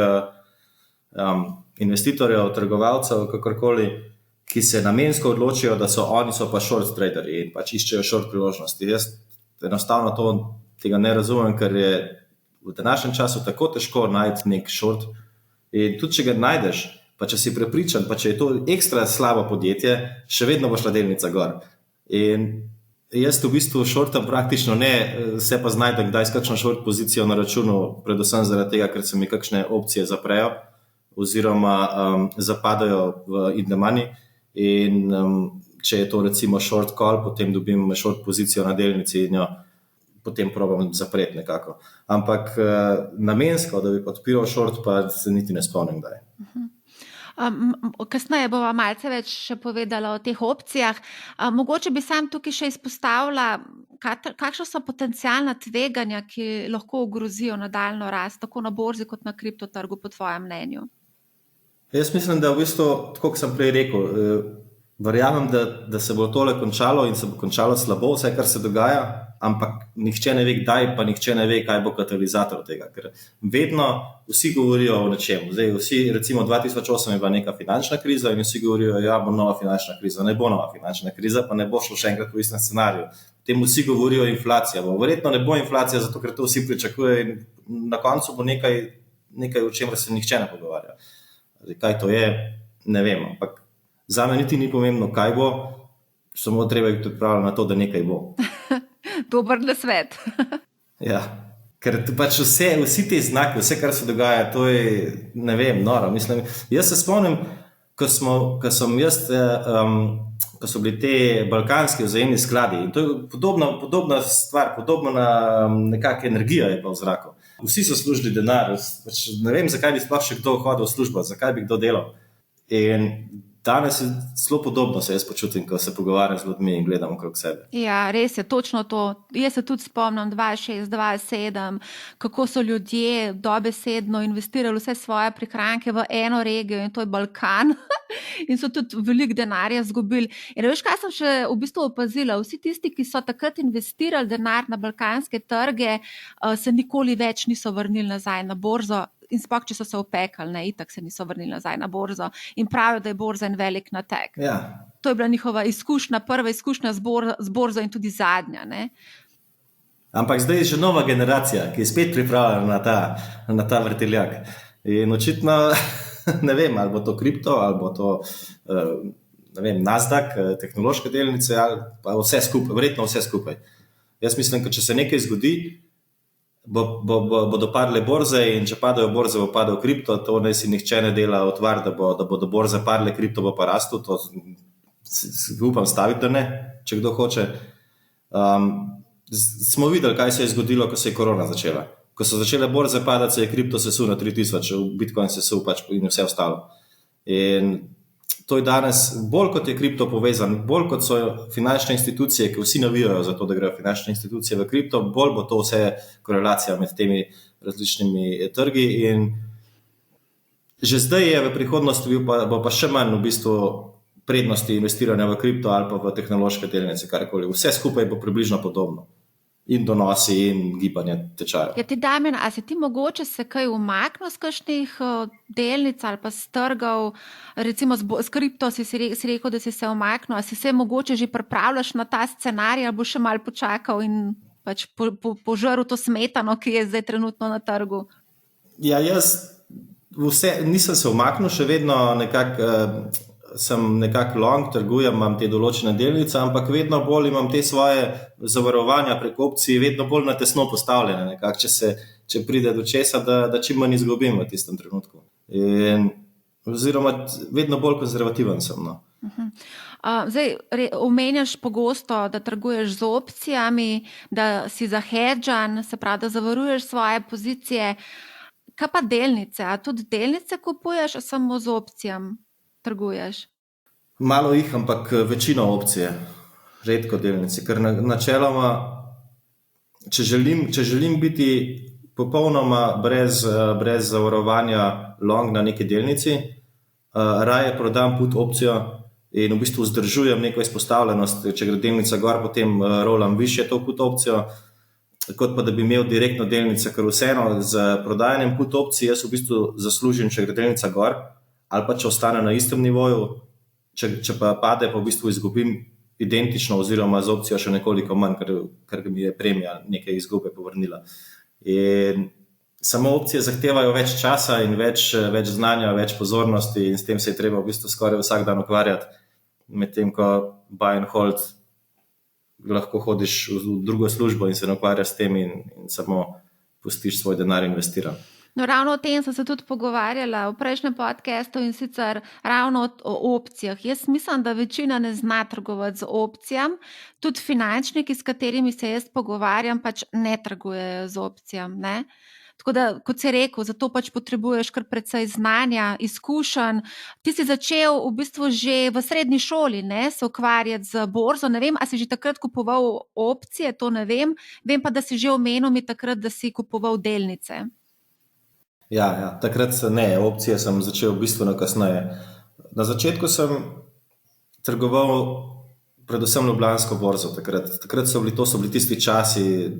investitorjev, trgovalcev, kakorkoli, ki se namensko odločijo, da so pa short traderji in pač iščejo short priložnosti. Jaz enostavno tega ne razumem, ker je v današnjem času tako težko najti nek short. In tudi, če ga najdeš, pa če si prepričan, pa če je to ekstra slabo podjetje, še vedno bo šla delnica gor. In jaz v bistvu shortam praktično ne, se pa znajdem kdaj s kakšno short pozicijo na računu, predvsem zaradi tega, ker se mi kakšne opcije zaprejo oziroma zapadajo v in the money. In če je to recimo short call, potem dobim short pozicijo na delnici in jo potem probam zapreti nekako. Ampak namensko, da bi podpiral short, pa se niti ne spomnim, kdaj. Kasneje bova malce več še povedala o teh opcijah. Mogoče bi sam tukaj še izpostavila, kakšna so potencialna tveganja, ki lahko ogrozijo nadaljnjo rast, tako na borzi kot na kriptotrgu, po tvojem mnenju? Jaz mislim, da v bistvu, tako kot sem prej rekel, verjamem, da se bo tole končalo in se bo končalo slabo, vse, kar se dogaja, ampak nihče ne ve, kdaj, pa nihče ne ve, kaj bo katalizator tega. Ker vedno vsi govorijo o nečem. Zdaj, vsi, recimo 2008 je bila neka finančna kriza in vsi govorijo, ja, bo nova finančna kriza. Ne bo nova finančna kriza, pa ne bo šlo še enkrat v istem scenariju. Potem vsi govorijo inflacija. Verjetno ne bo inflacija, zato ker to vsi pričakujejo in na koncu bo nekaj, o čemer se nihče ne pogovarja. Zdaj, kaj to je, ne vem, ampak za me niti ni pomembno, kaj bo, samo treba biti pripravljen na to, da nekaj bo. Dober nasvet. Ja, ker pač vsi te znaki, vse, kar se dogaja, to je, ne vem, noro. Mislim, jaz se spomnim, ko so bili te balkanski vzajemni skladi in to je podobna stvar, podobna nekakva energija je pa v zraku. Vsi so služili denar, pač ne vem, zakaj bi sploh še kdo hodil v službo, zakaj bi kdo delal. In danes je zelo podobno se jaz počutim, ko se pogovarjam z ljudmi in gledam okrog sebe. Ja, res je, točno to. Jaz se tudi spomnim 2006, 2007, kako so ljudje dobesedno investirali vse svoje prihranke v eno regijo in to je Balkan. In so tudi veliko denarja izgubili. In veš, kaj sem še v bistvu opazila? Vsi tisti, ki so takrat investirali denar na balkanske trge, se nikoli več niso vrnili nazaj na borzo. In sploh, če so se opekali, itak se niso vrnili nazaj na borzo. In pravijo, da je borza en velik nateg. Ja. To je bila njihova izkušnja, prva izkušnja z borzo in tudi zadnja. Ne? Ampak zdaj je že nova generacija, ki je spet pripravljena na ta vrtiljak. In očitno, ne vem, ali bo to kripto, ali bo to ne vem, Nasdaq, tehnološke delnice, ali pa vse skupaj, verjetno vse skupaj. Jaz mislim, da če se nekaj zgodi, bodo padle borze in če padajo borze, bo padel kripto, to ne si nihče ne dela otvar, da bodo borze padle, kripto bo pa rastel, to upam staviti, da ne, če kdo hoče. Smo videli, kaj se je zgodilo, ko se je korona začela. Ko so začele borze padati, se je kripto sesul na 3000, Bitcoin sesul pač in vse ostalo. In to je danes, bolj kot je kripto povezan, bolj kot so finančne institucije, ki vsi navijajo za to, da grejo finančne institucije v kripto, bolj bo to vse korelacija med temi različnimi trgi in že zdaj je v prihodnosti bo pa še manj v bistvu prednosti investiranja v kripto ali pa v tehnološke delnice, karkoli. Vse skupaj bo približno podobno. In donosi in gibanje tečajev. Ja, Damjan, a si ti mogoče se kaj umaknil z kakšnih delnic ali pa s trgov, recimo s kripto si rekel, da si se umaknil, a si se mogoče že pripravljaš na ta scenarij ali bo še malo počakal in pač požrl to smetano, ki je zdaj trenutno na trgu? Ja, jaz nisem se umaknil, še vedno sem nekako long, trgujem, imam te določene delnice, ampak vedno bolj imam te svoje zavarovanja preko opcij vedno bolj na tesno postavljene, nekako, če pride do česa, da čim manj izgubim v tistem trenutku. Oziroma, vedno bolj konzervativen sem. No. Zdaj, omenjaš pogosto, da trguješ z opcijami, da si zahedžan, se pravi, da zavaruješ svoje pozicije. Kaj pa delnice? A tudi delnice kupuješ, a samo z opcijami trguješ? Malo jih, ampak večino opcije, redko delnice. Ker načeloma, če želim biti popolnoma brez zavarovanja long na neki delnici, raje prodam put opcijo in v bistvu vzdržujem neko izpostavljenost. Če gre delnica gor, potem rolam više to put opcijo, kot pa da bi imel direktno delnice, ker vseeno z prodajanjem put opcij jaz v bistvu zaslužim, če gre delnica gor, ali pa če ostane na istem nivoju, če pa pade, pa v bistvu izgubim identično oziroma z opcijo še nekoliko manj, ker mi je premija neke izgube povrnila. In samo opcije zahtevajo več časa in več znanja, več pozornosti in s tem se je treba v bistvu skoraj vsak dan ukvarjati, medtem ko buy and hold lahko hodiš v drugo službo in se ne ukvarjaš s tem in samo pustiš svoj denar investiran. No, ravno o tem sem se tudi pogovarjala v prejšnjem podcastu in sicer ravno o opcijah. Jaz mislim, da večina ne zna trgovati z opcijami, tudi finančniki, s katerimi se jaz pogovarjam, pač ne trgujejo z opcijami, ne? Tako da, kot si rekel, zato pač potrebuješ kar precej znanja, izkušenj. Ti si začel v bistvu že v srednji šoli, ne, se ukvarjati z borzo. Ne vem, a si že takrat kupoval opcije, to ne vem. Vem pa, da si že omenil mi takrat, da si kupoval delnice. Ja, takrat ne, opcije sem začel bistveno kasneje. Na začetku sem trgoval predvsem Ljubljansko borzo. Takrat so bili tisti časi,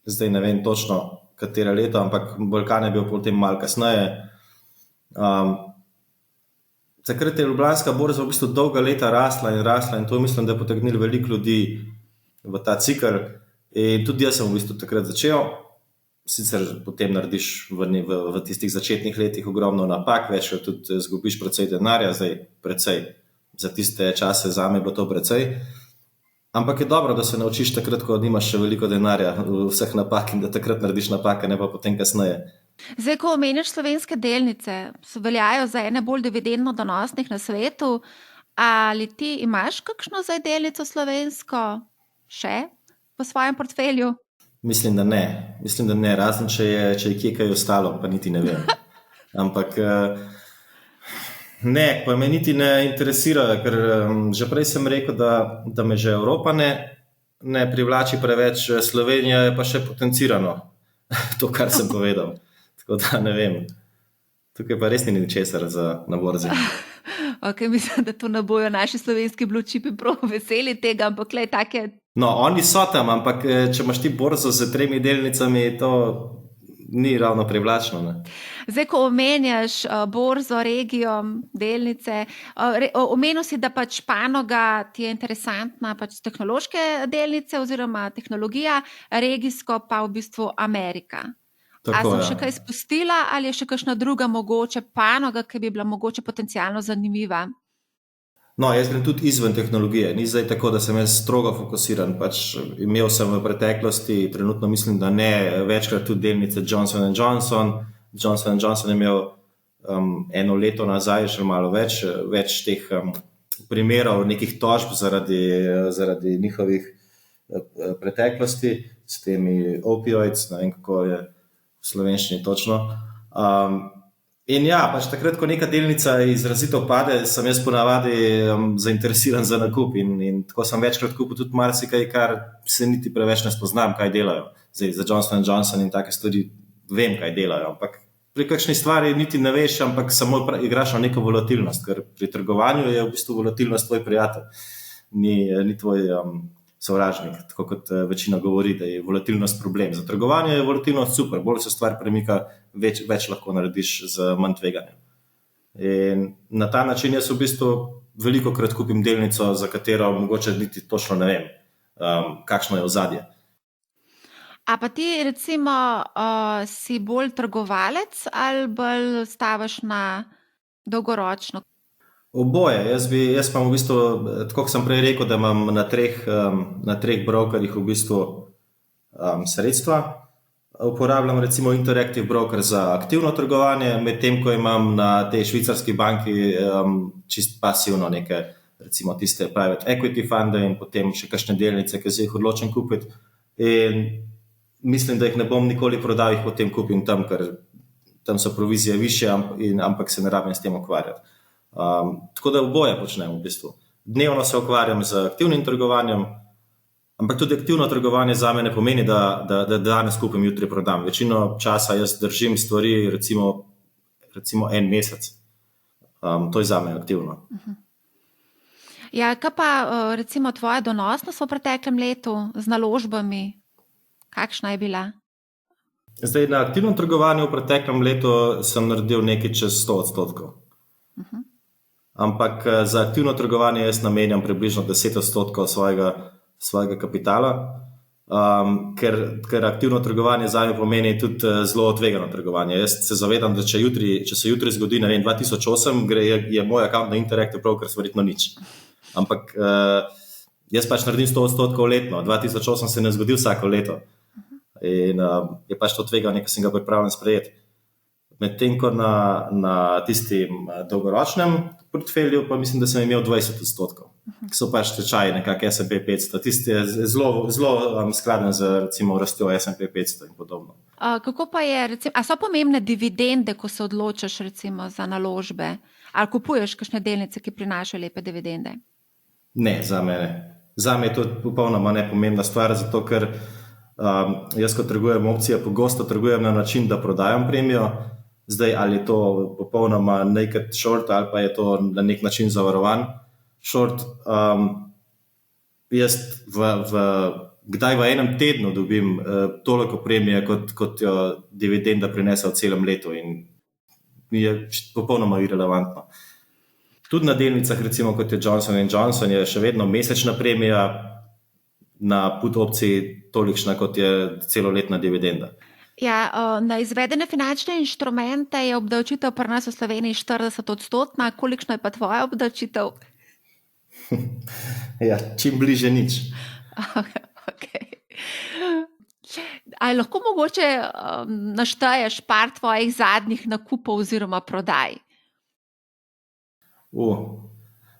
zdaj ne vem točno, katero leto, ampak Balkan je bil potem malo kasneje. Takrat je Ljubljanska borza v bistvu dolga leta rasla in to mislim, da je potegnilo veliko ljudi v ta cikl. In tudi jaz sem v bistvu takrat začel. Sicer potem narediš v tistih začetnih letih ogromno napak, večkrat tudi zgubiš precej denarja, zdaj precej. Za tiste čase zame je bilo to precej. Ampak je dobro, da se naučiš takrat, ko nimaš še veliko denarja vseh napak in da takrat narediš napake, ne pa potem kasneje. Zdaj, ko omenjaš slovenske delnice, veljajo za ene bolj dividendno donosnih na svetu. Ali ti imaš kakšno zdaj delnico slovensko še v svojem portfelju? Mislim, da ne. Razen, če je kje kaj ostalo, pa niti ne vem. Ampak ne, pa me niti ne interesira, ker že prej sem rekel, da me že Evropa ne privlači preveč, Slovenija je pa še potencirano, to, kar sem povedal. Tako da ne vem. Tukaj pa res ni ničesar na borzi. Ok, mislim, da to ne bojo naši slovenski blue chipi prav veseli tega, ampak le take... No, oni so tam, ampak če imaš ti borzo z 3 delnicami, to ni ravno privlačno. Ne? Zdaj, ko omenjaš borzo, regijo, delnice, omenil si, da pač panoga ti je interesantna, pač tehnološke delnice oziroma tehnologija, regijsko pa v bistvu Amerika. A sem še kaj spustila ali je še kakšna druga mogoče panoga, ki bi bila mogoče potencialno zanimiva? No, jaz grem tudi izven tehnologije. Ni zdaj tako, da sem jaz strogo fokusiran. Pač imel sem v preteklosti, trenutno mislim, da ne, večkrat tudi delnice Johnson & Johnson. Johnson & Johnson je imel eno leto nazaj, še malo več teh primerov, nekih tožb zaradi njihovih preteklosti s temi opioids, ne vem kako je v slovenščini točno. In ja, pač takrat, ko neka delnica izrazito pade, sem jaz ponavadi zainteresiran za nakup in tako sem večkrat kupil tudi marsikaj, kar se niti preveč ne spoznam, kaj delajo. Zdaj, za Johnson & Johnson in take stvari vem, kaj delajo, ampak pri kakšni stvari niti ne veš, ampak samo igraš na neko volatilnost, ker pri trgovanju je v bistvu volatilnost tvoj prijatelj, ni tvoj sovražnik, tako kot večina govori, da je volatilnost problem. Za trgovanje je volatilnost super, bolj se stvar premika, več lahko narediš z manj tveganja. In na ta način jaz v bistvu veliko krat kupim delnico, za katero mogoče niti točno ne vem, kakšno je ozadje. A pa ti recimo si bolj trgovalec ali bolj stavaš na dolgoročno? Oboje. Jaz pa v bistvu, tako kot sem prej rekel, da imam na treh brokerjih v bistvu sredstva. Uporabljam recimo Interactive Broker za aktivno trgovanje, medtem ko imam na tej švicarski banki čist pasivno neke, recimo tiste private equity funde in potem še kakšne delnice, ki se jih odločim kupiti. In mislim, da jih ne bom nikoli prodal, jih potem kupim tam, ker tam so provizije višje, ampak se ne rabim s tem ukvarjati. Tako da oboje počnem v bistvu. Dnevno se ukvarjam z aktivnim trgovanjem, ampak tudi aktivno trgovanje za me ne pomeni, da danes kupim, jutri prodam. Večino časa jaz držim stvari recimo en mesec. To je za me aktivno. Ja, kaj pa recimo tvoja donosnost v preteklem letu z naložbami? Kakšna je bila? Zdaj, na aktivnem trgovanju v preteklem letu sem naredil nekaj čez 100%. Ampak za aktivno trgovanje jaz namenjam približno 10% svojega kapitala, ker aktivno trgovanje zame pomeni tudi zelo tvegano trgovanje. Jaz se zavedam, da če se jutri zgodi, ne vem, 2008, je moj account na Interactive Brokers verjetno nič. Ampak jaz pač naredim 100% letno. 2008 se ne zgodi vsako leto. In je pač to tveganje, ki sem ga pripravljen sprejeti. Medtem ko na tistim dolgoročnem portfelju pa mislim, da sem imel 20%, ki so pač tečaji nekako S&P 500. Tisti je zelo skladen z recimo rastjo S&P 500 in podobno. Kako pa je, recimo, a so pomembne dividende, ko se odločaš recimo za naložbe? Ali kupuješ kakšne delnice, ki prinašajo lepe dividende? Ne, za me je to popolnoma nepomembna stvar, zato ker jaz, ko trgujem opcije, pogosto trgujem na način, da prodajam premijo. Zdaj, ali je to popolnoma naked short, ali pa je to na nek način zavarovan short. Jaz kdaj v enem tednu dobim toliko premije, kot jo dividenda prinese v celem letu, in je popolnoma irelevantno. Tudi na delnicah, recimo kot je Johnson & Johnson, je še vedno mesečna premija na put opciji tolikšna, kot je celoletna dividenda. Ja, na izvedene finančne inštrumente je obdavčitev pri nas v Sloveniji 40%. Kolikšna je pa tvoja obdavčitev? Ja, čim bliže nič. Okay. Ali lahko mogoče našteješ par tvojih zadnjih nakupov oziroma prodaj?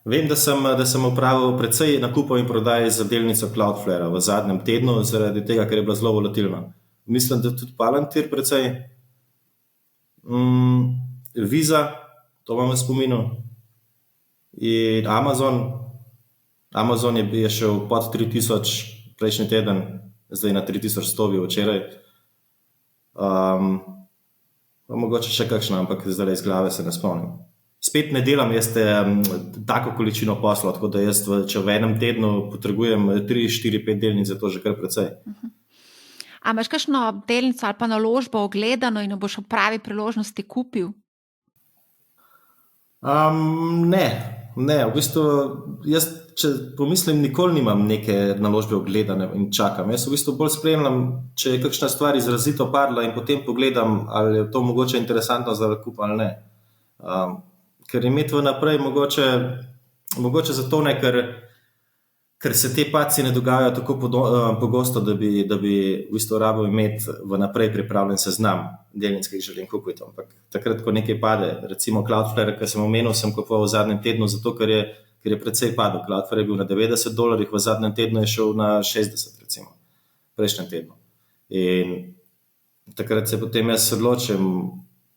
Vem, da sem opravil precej nakupov in prodaj za delnico Cloudflare v zadnjem tednu, zaradi tega, ker je bila zelo volatilna. Mislim, da tudi Palantir precej. Visa, to imam v spominu. In Amazon je šel pod 3000 prejšnji teden, zdaj na 3100 bil včeraj. Mogoče še kakšno, ampak zdaj iz glave se ne spomnim. Spet ne delam jaz tako količino poslov, tako da jaz, če v enem tednu potrebujem 3, 4, 5 delnic, je to že kar precej. A imaš kakšno delnico ali pa naložbo ogledano in jo boš ob pravi priložnosti kupil? Ne, v bistvu jaz, če pomislim, nikoli nimam neke naložbe ogledane in čakam. Jaz v bistvu bolj spremljam, če je kakšna stvar izrazito padla, in potem pogledam, ali je to mogoče interesantno za nakup ali ne. Ker imeti vnaprej mogoče zato ne, ker se te padci ne dogajajo tako pogosto, da bi v bistvu rabil imeti vnaprej pripravljen seznam delnic, ki jih želim kupiti. Ampak takrat, ko nekaj pade, recimo Cloudflare, ki sem omenil, sem kupoval v zadnjem tednu, zato ker je precej padel. Cloudflare je bil na $90, v zadnjem tednu je šel na 60, recimo, prejšnjem tednu. In takrat se potem jaz odločim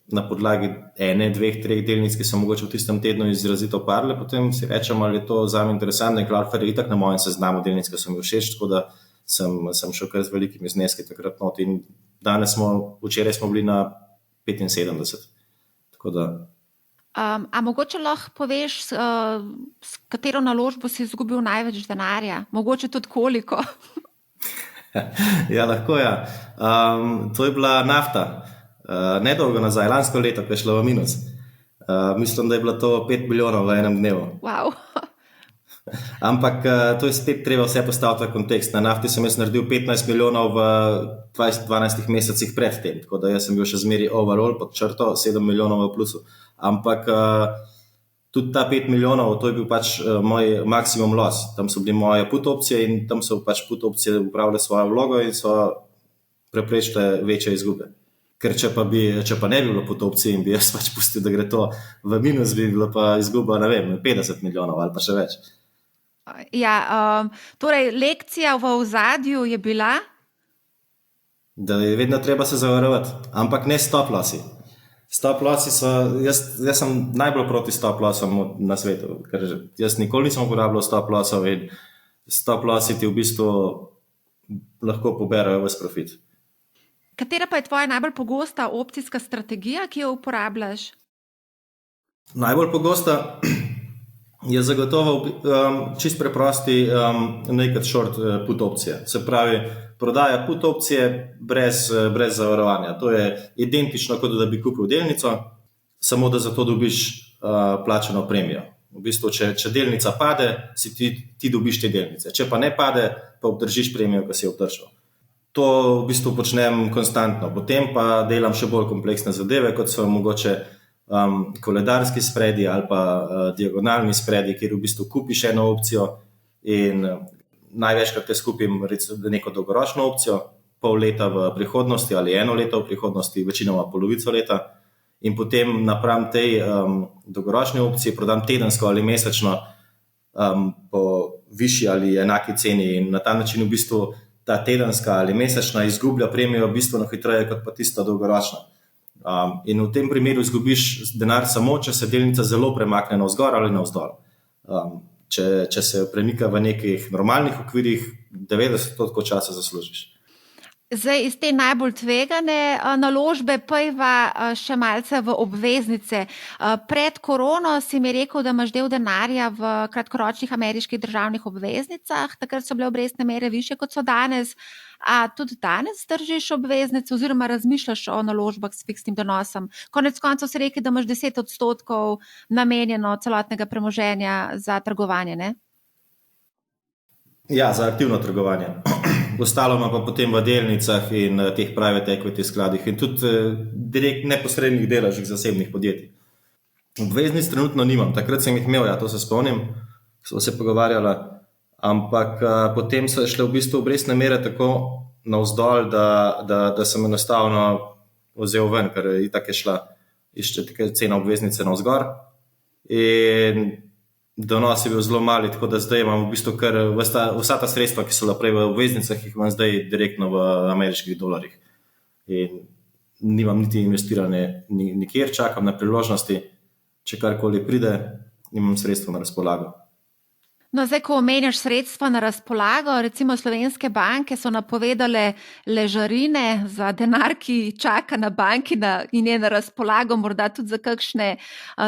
na podlagi 1, 2, 3 delnic, ki so mogoče v tistem tednu izrazito padle, potem si rečem, ali je to zame interesantno. Cloudflare je itak na mojem seznamu delnic, ki so mi všeč, tako da sem šel kar z velikimi zneski takrat not. In včeraj smo bili na 75. Tako da. A mogoče lahko poveš, s katero naložbo si izgubil največ denarja? Mogoče tudi koliko? Ja, lahko ja. To je bila nafta. Nedolgo nazaj, lansko leto, ko je šlo v minus. Mislim, da je bilo to 5 milijonov v enem dnevu. Wow. Ampak to je spet treba vse postaviti v kontekst. Na nafti sem jaz naredil 15 milijonov v 12 mesecih predtem, tako da jaz sem bil še zmeri overall pod črto, 7 milijonov v plusu. Ampak tudi ta 5 milijonov, to je bil pač moj maksimum loss. Tam so bili moje put opcije in tam so pač put opcije upravile svojo vlogo in so preprečile večje izgube. Ker če pa ne bi bilo put opcije in bi jaz pač pustil, da gre to v minus, bi bilo pa izguba, ne vem, 50 milijonov ali pa še več. Ja, torej lekcija v ozadju je bila? Da je vedno treba se zavarovati, ampak ne stop lossi. Stop lossi so, jaz sem najbolj proti stop lossom na svetu, ker jaz nikoli nisem uporabljal stop lossov in stop lossi ti v bistvu lahko poberajo ves profit. Katera pa je tvoja najbolj pogosta opcijska strategija, ki jo uporabljaš? Najbolj pogosta je zagotovo čist preprosti naked short put opcije. Se pravi, prodaja put opcije brez zavarovanja. To je identično, kot da bi kupil delnico, samo da za to dobiš plačano premijo. V bistvu, če delnica pade, si ti dobiš te delnice. Če pa ne pade, pa obdržiš premijo, ko si jo obdržal. To v bistvu počnem konstantno. Potem pa delam še bolj kompleksne zadeve, kot so mogoče koledarski spredi ali pa diagonalni spredi, kjer v bistvu kupiš eno opcijo in največkrat te skupim neko dolgoročno opcijo, pol leta v prihodnosti ali 1 leto v prihodnosti, večinoma polovico leta, in potem napram tej dolgoročni opciji prodam tedensko ali mesečno po višji ali enaki ceni in na ta način v bistvu ta tedenska ali mesečna izgublja premijo bistveno hitreje kot pa tista dolgoročna. In v tem primeru izgubiš denar samo, če se delnica zelo premakne navzgor ali navzdol. Če se premika v nekih normalnih okvirih, 90% časa zaslužiš. Zdaj, iz te najbolj tvegane naložbe pojva še malce v obveznice. Pred korono si mi rekel, da imaš del denarja v kratkoročnih ameriških državnih obveznicah, takrat so bile obrestne mere višje, kot so danes. A tudi danes držiš obveznice oziroma razmišljaš o naložbah s fiksnim donosom? Konec koncev si rekel, da imaš 10% namenjeno celotnega premoženja za trgovanje, ne? Ja, za aktivno trgovanje. Ostalo ima pa potem v delnicah in teh private equity skladih in tudi direkt neposrednih deležih zasebnih podjetij. Obveznic trenutno nimam, takrat sem jih imel, ja, to se spomnim, smo se pogovarjali, ampak potem so šle v bistvu obrestne mere tako navzdol, da sem enostavno vzel ven, ker itak je šla cena obveznice navzgor in donos je bil zelo mali, tako da zdaj imam v bistvu kar vsa ta sredstva, ki so bila prej v obveznicah, jih imam zdaj direktno v ameriških dolarjih. In nimam niti investirane nikjer, čakam na priložnosti, če karkoli pride, imam sredstva na razpolago. No, zdaj, ko omenjaš sredstva na razpolago, recimo slovenske banke so napovedale ležarine za denar, ki čaka na banki in je na razpolago, morda tudi za kakšne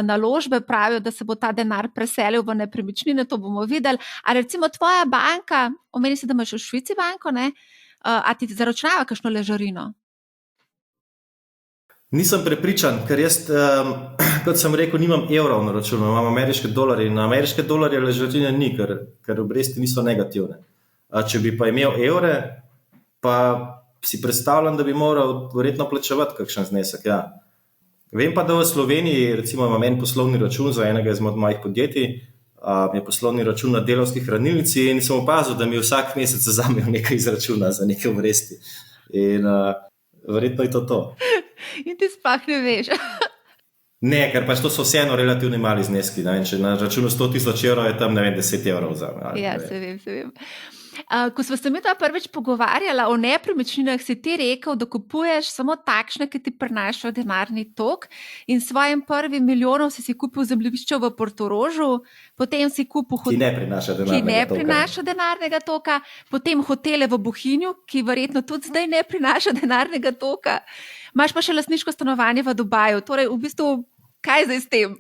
naložbe, pravijo, da se bo ta denar preselil v nepremičnine, to bomo videli. A recimo tvoja banka, omeni se, da imaš v Švici banko, ne? A ti zaračunava kakšno ležarino? Nisem prepričan, ker jaz, kot sem rekel, nimam evrov na računu, imam ameriške dolarje in na ameriške dolarje ležarine ni, ker obresti niso negativne. Če bi pa imel evre, pa si predstavljam, da bi moral verjetno plačevati kakšen znesek. Ja. Vem pa, da v Sloveniji recimo imam en poslovni račun za enega izmed mojih podjetij, je poslovni račun na Delavski hranilnici in sem opazil, da mi vsak mesec vzamejo nekaj iz računa za neke obresti. In verjetno je to. In ti sploh ne veš. Ne, ker pač to so vseeno relativno mali zneski. Če na računu 100,000 evrov je tam, 10 evrov vzame. Ja, se vem. Ko smo se mi ta prvič pogovarjala o nepremičninah, si ti rekel, da kupuješ samo takšne, ki ti prinašajo denarni tok, in s svojim prvim milijonom si kupil zemljišče v Portorožu, potem si kupil ki ne prinaša denarnega toka, potem hotele v Bohinju, ki verjetno tudi zdaj ne prinaša denarnega toka. Imaš pa še lastniško stanovanje v Dubaju, torej v bistvu kaj zdaj s tem?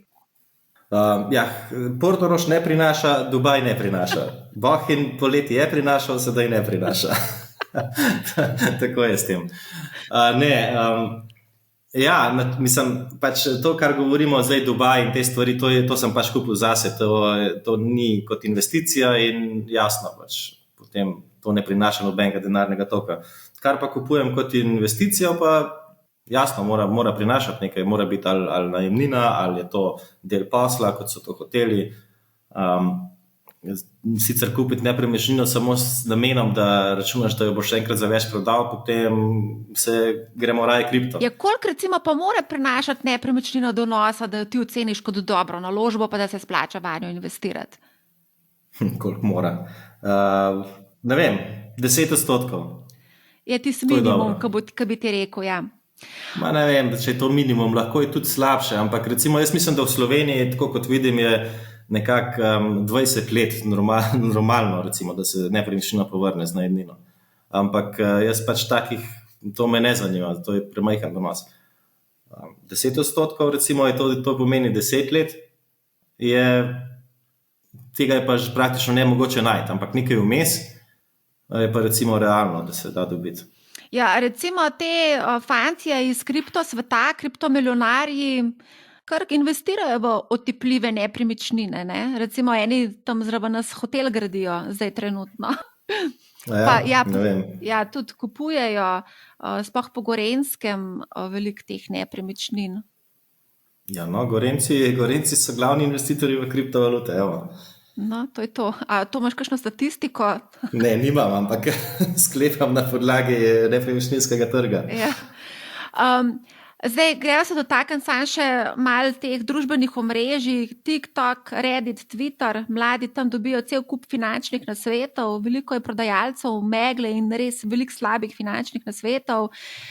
Portorož ne prinaša, Dubaj ne prinaša. Bohinj poleti je prinašal, sedaj ne prinaša. Tako je s tem. Ja, mislim, pač to, kar govorimo zdaj, Dubaj in te stvari, to sem pač kupil zase, to ni kot investicija in jasno, pač potem to ne prinaša nobenega denarnega toka. Kar pa kupujem kot investicijo, pa jasno, mora prinašati nekaj, mora biti ali najemnina, ali je to del posla, kot so to hoteli. Sicer kupiti nepremičnino samo s namenom, da računaš, da jo boš enkrat za več prodal, potem se gremo raje kripto. Ja, koliko recimo pa mora prinašati nepremičnino donosa, da jo ti oceniš kot dobro naložbo, pa da se splača vanjo investirati? Koliko mora? Ne vem, 10%. Je tisti minimum, ki bi ti rekel, ja. Ma ne vem, če je to minimum, lahko je tudi slabše, ampak recimo jaz mislim, da v Sloveniji, tako kot vidim, je nekako 20 let normalno, recimo, da se nepremičnina povrne z najemnino. Ampak jaz pač takih, to me ne zanima, to je premajhen donos. 10% recimo, to pomeni 10 let, tega je pa praktično nemogoče najti, ampak nekaj vmes je pa recimo realno, da se da dobiti. Ja, recimo te fantje iz kripto sveta, kriptomilijonarji, kar investirajo v otipljive nepremičnine, ne? Recimo eni tam zraven nas hotel gradijo zdaj trenutno. Ja, tudi kupujejo, sploh po Gorenjskem, veliko teh nepremičnin. Ja, no, Gorenjci so glavni investitorji v kriptovalute, evo. No, to je to. A to imaš kakšno statistiko? Ne, nimam, ampak sklepam na podlagi nepremičninskega trga. Ja. Zdaj, gremo se dotakniti samo še malo teh družbenih omrežij, TikTok, Reddit, Twitter, mladi tam dobijo cel kup finančnih nasvetov, veliko je prodajalcev megle in res veliko slabih finančnih nasvetov.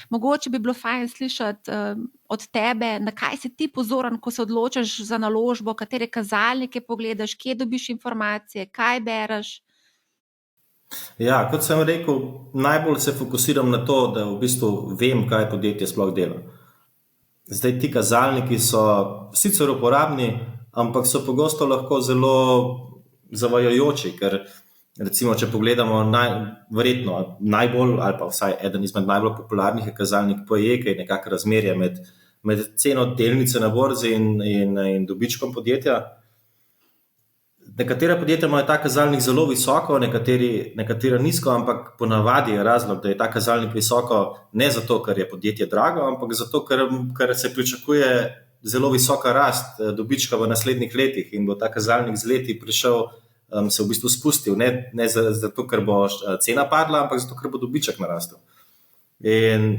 Mogoče bi bilo fajn slišati od tebe, na kaj si ti pozoren, ko se odločaš za naložbo, katere kazalnike pogledaš, kje dobiš informacije, kaj bereš? Ja, kot sem rekel, najbolj se fokusiram na to, da v bistvu vem, kaj podjetje sploh dela. Zdaj, ti kazalniki so sicer uporabni, ampak so pogosto lahko zelo zavajajoči, ker recimo, če pogledamo verjetno najbolj ali pa vsaj eden izmed najbolj popularnih je kazalnik PE, ki je nekako razmerje med ceno delnice na borzi in dobičkom podjetja. Nekatera podjetja imajo ta kazalnik zelo visoko, nekatera nizko, ampak ponavadi je razlog, da je ta kazalnik visoko ne zato, ker je podjetje drago, ampak zato, ker se pričakuje zelo visoka rast dobička v naslednjih letih in bo ta kazalnik z leti prišel, se v bistvu spustil, ne zato, ker bo cena padla, ampak zato, ker bo dobiček narastel. In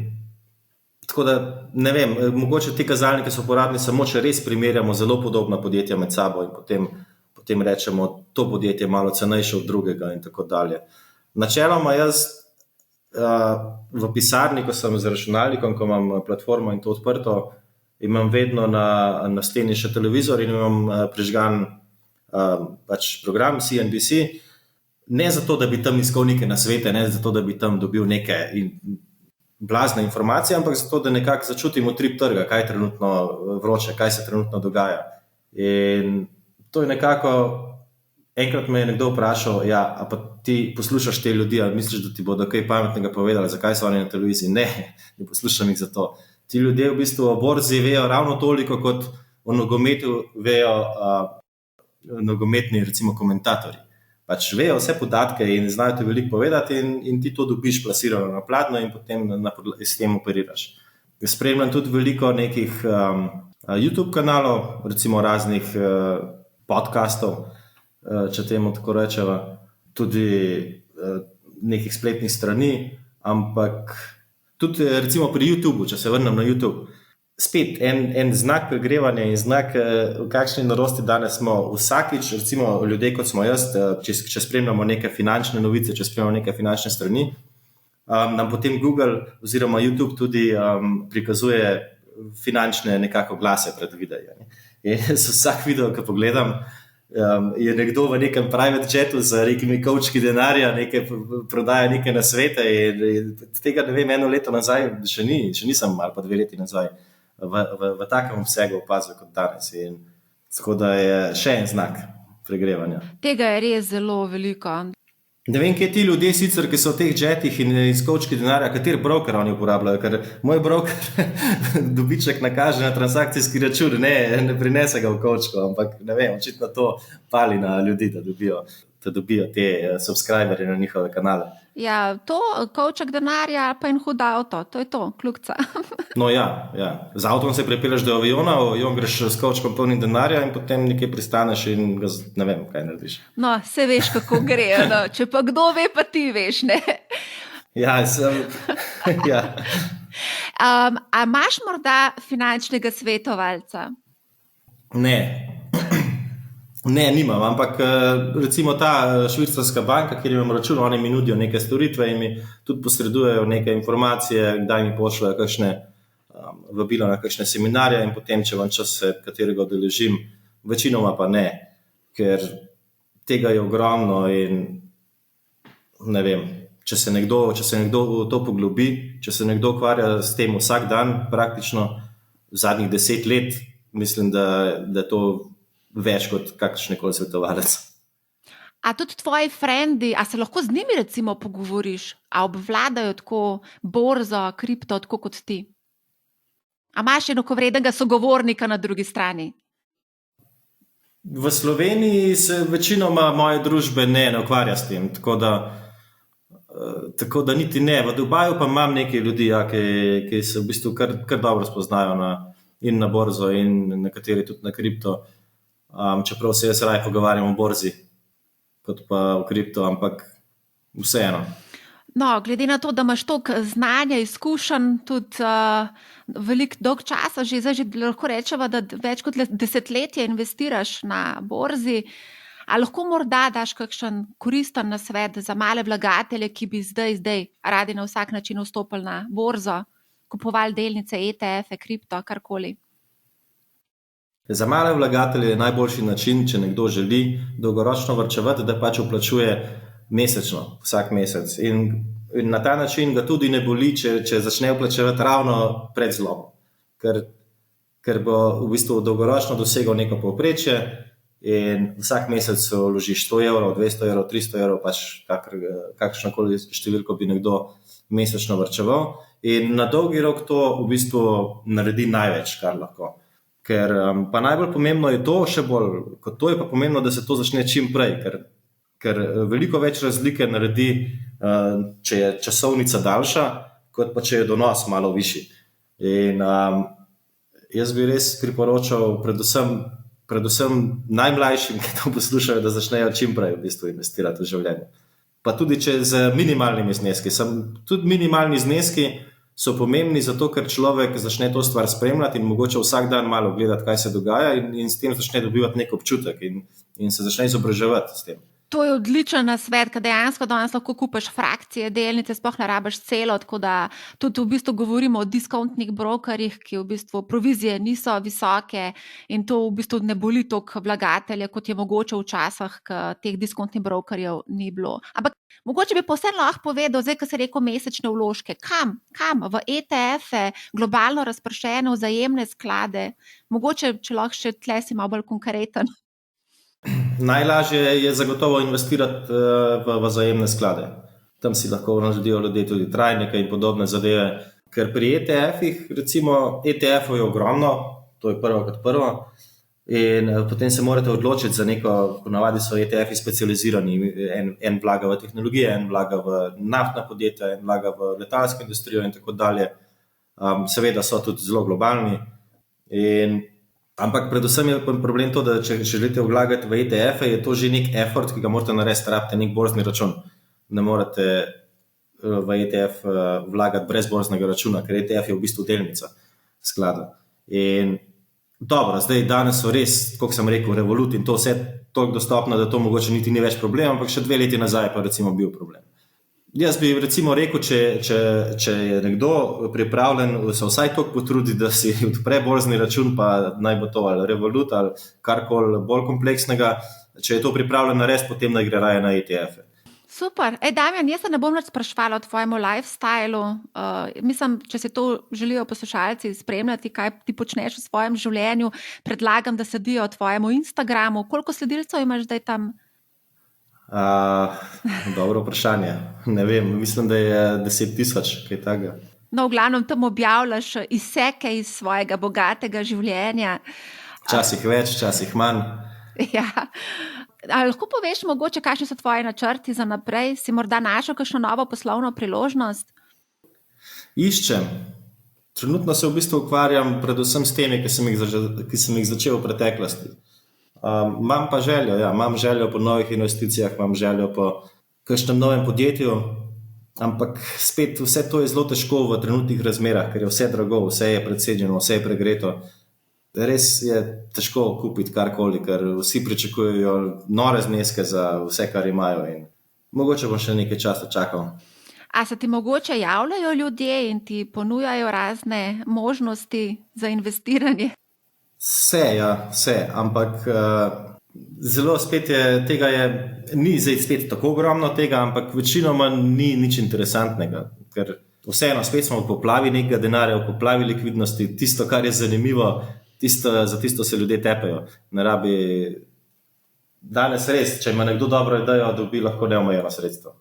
tako da, ne vem, mogoče ti kazalniki so uporabni samo, če res primerjamo zelo podobna podjetja med sabo in potem rečemo, to podjetje je malo cenejše od drugega in tako dalje. Načeloma jaz v pisarni, ko sem z računalnikom, ko imam platformo in to odprto, imam vedno na steni še televizor in imam prižgan pač program CNBC, ne zato, da bi tam iskal neke nasvete, ne zato, da bi tam dobil neke blazne informacije, ampak zato, da nekako začutim utrip trga, kaj je trenutno vroče, kaj se trenutno dogaja. In to je nekako, enkrat me je nekdo vprašal, ja, a pa ti poslušaš te ljudi, ali misliš, da ti bodo kaj pametnega povedali, zakaj so oni na televiziji? Ne poslušam jih za to. Ti ljudje v bistvu o borzi vejo ravno toliko, kot o nogometu vejo nogometni, recimo, komentatorji. Pač vejo vse podatke in znajo ti veliko povedati in ti to dobiš plasirano na platno in potem s tem operiraš. Spremljam tudi veliko nekih YouTube kanalov, recimo raznih podcastov, če temu tako rečeva, tudi nekih spletnih strani, ampak tudi recimo pri YouTubeu, če se vrnem na YouTube, spet en znak pregrevanja in znak, v kakšni norosti danes smo. Vsakič, recimo ljudje kot smo jaz, če spremljamo neke finančne novice, če spremljamo neke finančne strani, nam potem Google oziroma YouTube tudi prikazuje finančne nekako glase pred videi. In vsak video, ki pogledam, je nekdo v nekem private chatu z nekimi kovčki denarja, prodaja neke nasvete in tega, ne vem, 1 leto nazaj še nisem, ali pa 2 leti nazaj v takem obsegu opazil kot danes. In tako da je še en znak pregrevanja. Tega je res zelo veliko. Ne vem, kje ti ljudje sicer, ki so v teh jetih in iz kovčki denarja, kateri broker oni uporabljajo, ker moj broker dobiček nakaže na transakcijski račun, ne prinese ga v kovčko, ampak ne vem, očitno to pali na ljudi, da dobijo te subscriberje na njihove kanale. Ja, to kovček denarja pa in hud avto, to je to, kljukca. No ja. Z avtom se pripeleš do aviona, greš s kovčkom polnim denarja in potem nekje pristaneš in ga ne vem, kaj narediš. No, se veš, kako gre, no. Če pa kdo ve, pa ti veš, ne? Ja. A imaš morda finančnega svetovalca? Ne, nimam, ampak recimo ta švicarska banka, kjer imam račun, oni mi nudijo neke storitve in mi tudi posredujejo neke informacije, kdaj mi pošljajo kakšne vabila na kakšne seminarje in potem, če vam čas se katerega udeležim, večinoma pa ne, ker tega je ogromno in ne vem, če se nekdo v to poglobi, če se nekdo ukvarja s tem vsak dan, praktično zadnjih 10 let, mislim, da to več kot kakšnekoli svetovalec. A tudi tvoji frendi, a se lahko z njimi recimo pogovoriš? A obvladajo tako borzo, kripto, tako kot ti? A imaš enakovrednega sogovornika na drugi strani? V Sloveniji se večinoma moje družbe ne ukvarja s tem, tako da niti ne. V Dubaju pa imam nekaj ljudi, ki se v bistvu kar dobro spoznajo in na borzo in nekateri tudi na kripto. Čeprav se jaz raje pogovarjam o borzi, kot pa o kripto, ampak vseeno. No, glede na to, da imaš toliko znanja, izkušenj, tudi veliko dolg časa, že lahko rečeva, da več kot desetletje investiraš na borzi, a lahko morda daš kakšen koristen nasvet za male vlagatelje, ki bi zdaj radi na vsak način vstopili na borzo, kupovali delnice, ETF-e, kripto, karkoli? Za male vlagatelje je najboljši način, če nekdo želi dolgoročno varčevati, da pač vplačuje mesečno, vsak mesec. In na ta način ga tudi ne boli, če začne vplačevati ravno pred zlomom. Ker bo v bistvu dolgoročno dosegal neko povprečje in vsak mesec vložiš 100 evrov, 200 evrov, 300 evrov, pač kakšnokoli številko bi nekdo mesečno varčeval. In na dolgi rok to v bistvu naredi največ, kar lahko. Ker pa najbolj pomembno je to, še bolj kot to je pa pomembno, da se to začne čim prej, ker veliko več razlike naredi, če je časovnica daljša, kot pa če je donos malo višji. In jaz bi res priporočal predvsem najmlajšim, ki to poslušajo, da začnejo čim prej v bistvu investirati v življenje. Pa tudi če z minimalnimi zneski. Tudi minimalni zneski so pomembni zato, ker človek začne to stvar spremljati in mogoče vsak dan malo gledati, kaj se dogaja in s tem začne dobivati nek občutek in se začne izobraževati s tem. To je odličen nasvet, ker dejansko danes lahko kupiš frakcije, delnice, sploh ne rabiš celo, tako da tudi v bistvu govorimo o diskontnih brokerjih, ki v bistvu provizije niso visoke in to v bistvu ne boli toliko vlagatelje, kot je mogoče včasih, ko teh diskontnih brokerjev ni bilo. Ampak mogoče bi povsem lahko povedal, zdaj, ko si rekel mesečne vložke, kam? V ETF-e, globalno razpršene vzajemne sklade, mogoče, če lahko še tle si malo bolj konkreten. Najlažje je zagotovo investirati v vzajemne sklade. Tam si lahko naredijo ljudje tudi trajnike in podobne zadeve. Ker pri ETF-ih, recimo ETF-ov je ogromno, to je prvo kot prvo, in potem se morate odločiti za neko, ponavadi so ETF-i specializirani, en vlaga v tehnologije, en vlaga v naftna podjetja, en vlaga v letalsko industrijo in tako dalje. Seveda so tudi zelo globalni. Ampak predvsem je problem to, da če želite vlagati v ETF-e, je to že nek effort, ki ga morate narediti, rabite nek borzni račun. Ne morate v ETF vlagati brez borznega računa, ker ETF je v bistvu delnica sklada. In dobro, zdaj danes so res, kot sem rekel, Revolut in to vse toliko dostopno, da to mogoče niti ni več problem, ampak še 2 leti nazaj pa recimo bil problem. Jaz bi recimo rekel, če je nekdo pripravljen se vsaj toliko potruditi, da si odpre borzni račun, pa naj bo to ali Revolut ali karkoli bolj kompleksnega, če je to pripravljen narediti, potem naj gre raje na ETF-e. Super. Damjan, jaz se ne bom več spraševala o tvojemu lifestylu. Mislim, če se to želijo poslušalci spremljati, kaj ti počneš v svojem življenju, predlagam, da sledijo tvojemu Instagramu. Koliko sledilcev imaš zdaj tam? Dobro vprašanje. Ne vem, mislim, da je 10,000, kaj takega. No, v glavnem tam objavljaš izseke iz svojega bogatega življenja. Včasih več, včasih manj. Ja. A lahko poveš mogoče, kakšni so tvoji načrti za naprej? Si morda našel kakšno novo poslovno priložnost? Iščem. Trenutno se v bistvu ukvarjam predvsem s temi, ki sem jih začel v preteklosti. Imam pa željo, imam željo po novih investicijah, imam željo po kakšnem novem podjetju, ampak spet vse to je zelo težko v trenutnih razmerah, ker je vse drago, vse je precenjeno, vse je pregreto. Res je težko kupiti karkoli, ker vsi pričakujejo nore zneske za vse, kar imajo in mogoče bom še nekaj časa čakal. A se ti mogoče javljajo ljudje in ti ponujajo razne možnosti za investiranje? Vse, ampak zelo spet ni zdaj spet tako ogromno tega, ampak večinoma ni nič interesantnega, ker vseeno spet smo v poplavi nekega denarja, v poplavi likvidnosti, tisto, kar je zanimivo, za tisto se ljudje tepejo. Ne rabi danes res, če ima nekdo dobro idejo, dobi lahko neomejeno sredstvo.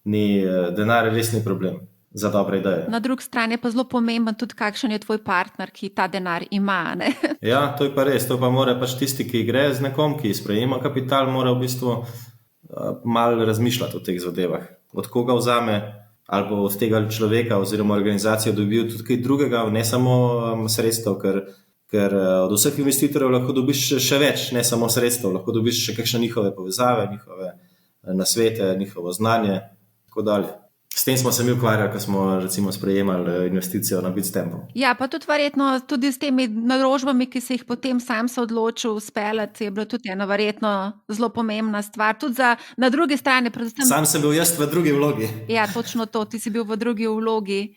Denar res ni problem za dobre ideje. Na drugi strani je pa zelo pomemben tudi, kakšen je tvoj partner, ki ta denar ima, ne? Ja, to je pa res. To pa mora pač tisti, ki gre z nekom, ki sprejema kapital, mora v bistvu malo razmišljati o teh zadevah. Od koga vzame, ali od tega človeka oziroma organizacije dobijo tudi kaj drugega, ne samo sredstev, ker od vseh investitorjev lahko dobiš še več, ne samo sredstev, lahko dobiš še kakšne njihove povezave, njihove nasvete, njihovo znanje, tako dalje. S tem smo se mi ukvarjali, ko smo recimo sprejemali investicijo na Bitstampu. Ja, pa tudi verjetno tudi s temi naložbami, ki se jih potem sam se odločil speljati, je bilo tudi ena verjetno zelo pomembna stvar. Tudi na drugi strani predvsem... Sam sem bil jaz v drugi vlogi. Ja, točno to, ti si bil v drugi vlogi.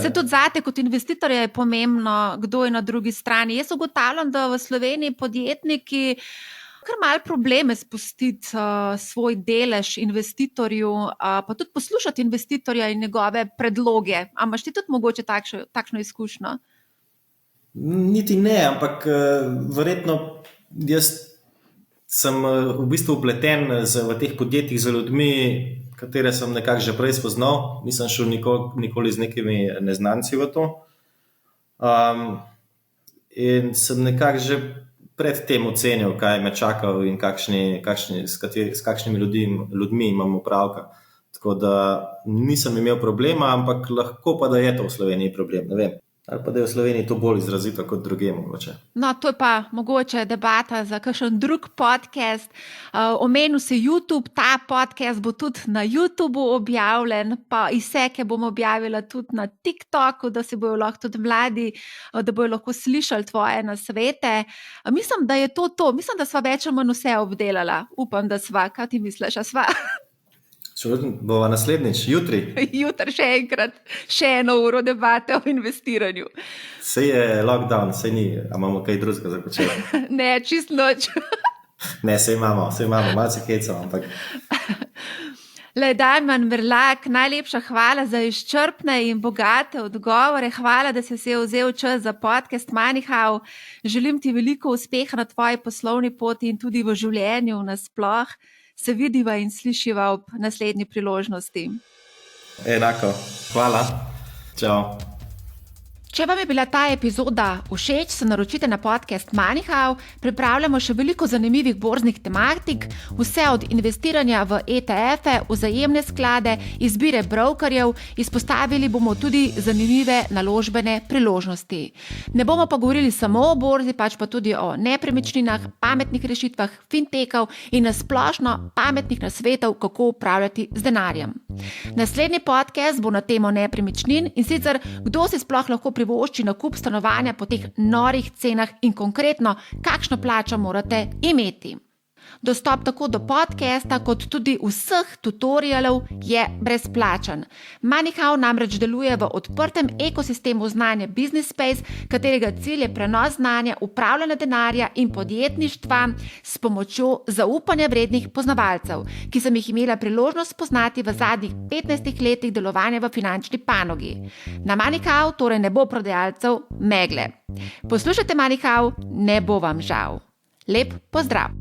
Se tudi zate kot investitorja je pomembno, kdo je na drugi strani. Jaz ugotavljam, da v Sloveniji podjetniki kar malo probleme spustiti svoj delež investitorju, pa tudi poslušati investitorja in njegove predloge. A imaš ti tudi mogoče takšno izkušnjo? Niti ne, ampak verjetno jaz sem v bistvu vpleten v teh podjetjih z ljudmi, katere sem nekako že prej spoznal, nisem šel nikoli z nekimi neznanci v to. In sem nekako že pred tem ocenil, kaj me čakal in s kakšnimi ljudmi imam opravka. Tako da nisem imel problema, ampak lahko pa da je to v Sloveniji problem, ne vem. Ali pa da je v Sloveniji to bolj izrazito kot drugje mogoče. No, to je pa mogoče debata za kakšen drug podcast. Omenil si YouTube, ta podcast bo tudi na YouTubu objavljen, pa izseke bom objavila tudi na TikToku, da se bojo lahko tudi mladi, da bojo lahko slišali tvoje nasvete. Mislim, da je to. Mislim, da sva več ali manj vse obdelala. Upam, da sva. Kaj ti misliš, a sva? Bova naslednjič, jutri. Jutri še enkrat, še 1 uro debate o investiranju. Sej je lockdown, sej ni, a imamo kaj drugega za početi? Ne, čist noč. Ne, sej imamo, malce hecamo, ampak... Damjan Mrlak, najlepša hvala za izčrpne in bogate odgovore. Hvala, da si vzel čas za podcast Moneyhow. Želim ti veliko uspeha na tvoji poslovni poti in tudi v življenju nasploh. Se vidiva in slišiva ob naslednji priložnosti. Enako. Hvala. Čau. Če vam je bila ta epizoda všeč, se naročite na podcast Moneyhow. Pripravljamo še veliko zanimivih borznih tematik, vse od investiranja v ETF-e, vzajemne sklade, izbire brokerjev, izpostavili bomo tudi zanimive naložbene priložnosti. Ne bomo pa govorili samo o borzi, pač pa tudi o nepremičninah, pametnih rešitvah, fintechov in nasplošno pametnih nasvetov, kako upravljati z denarjem. Naslednji podcast bo na temo nepremičnin in sicer, kdo si sploh lahko privošči nakup stanovanja po teh norih cenah in konkretno, kakšno plačo morate imeti. Dostop tako do podcasta kot tudi vseh tutorialov je brezplačen. Moneyhow namreč deluje v odprtem ekosistemu znanja Business Space, katerega cilj je prenos znanja, upravljanja denarja in podjetništva s pomočjo zaupanja vrednih poznavalcev, ki sem jih imela priložnost spoznati v zadnjih 15 letih delovanja v finančni panogi. Na Moneyhow torej ne bo prodajalcev megle. Poslušajte Moneyhow, ne bo vam žal. Lep pozdrav!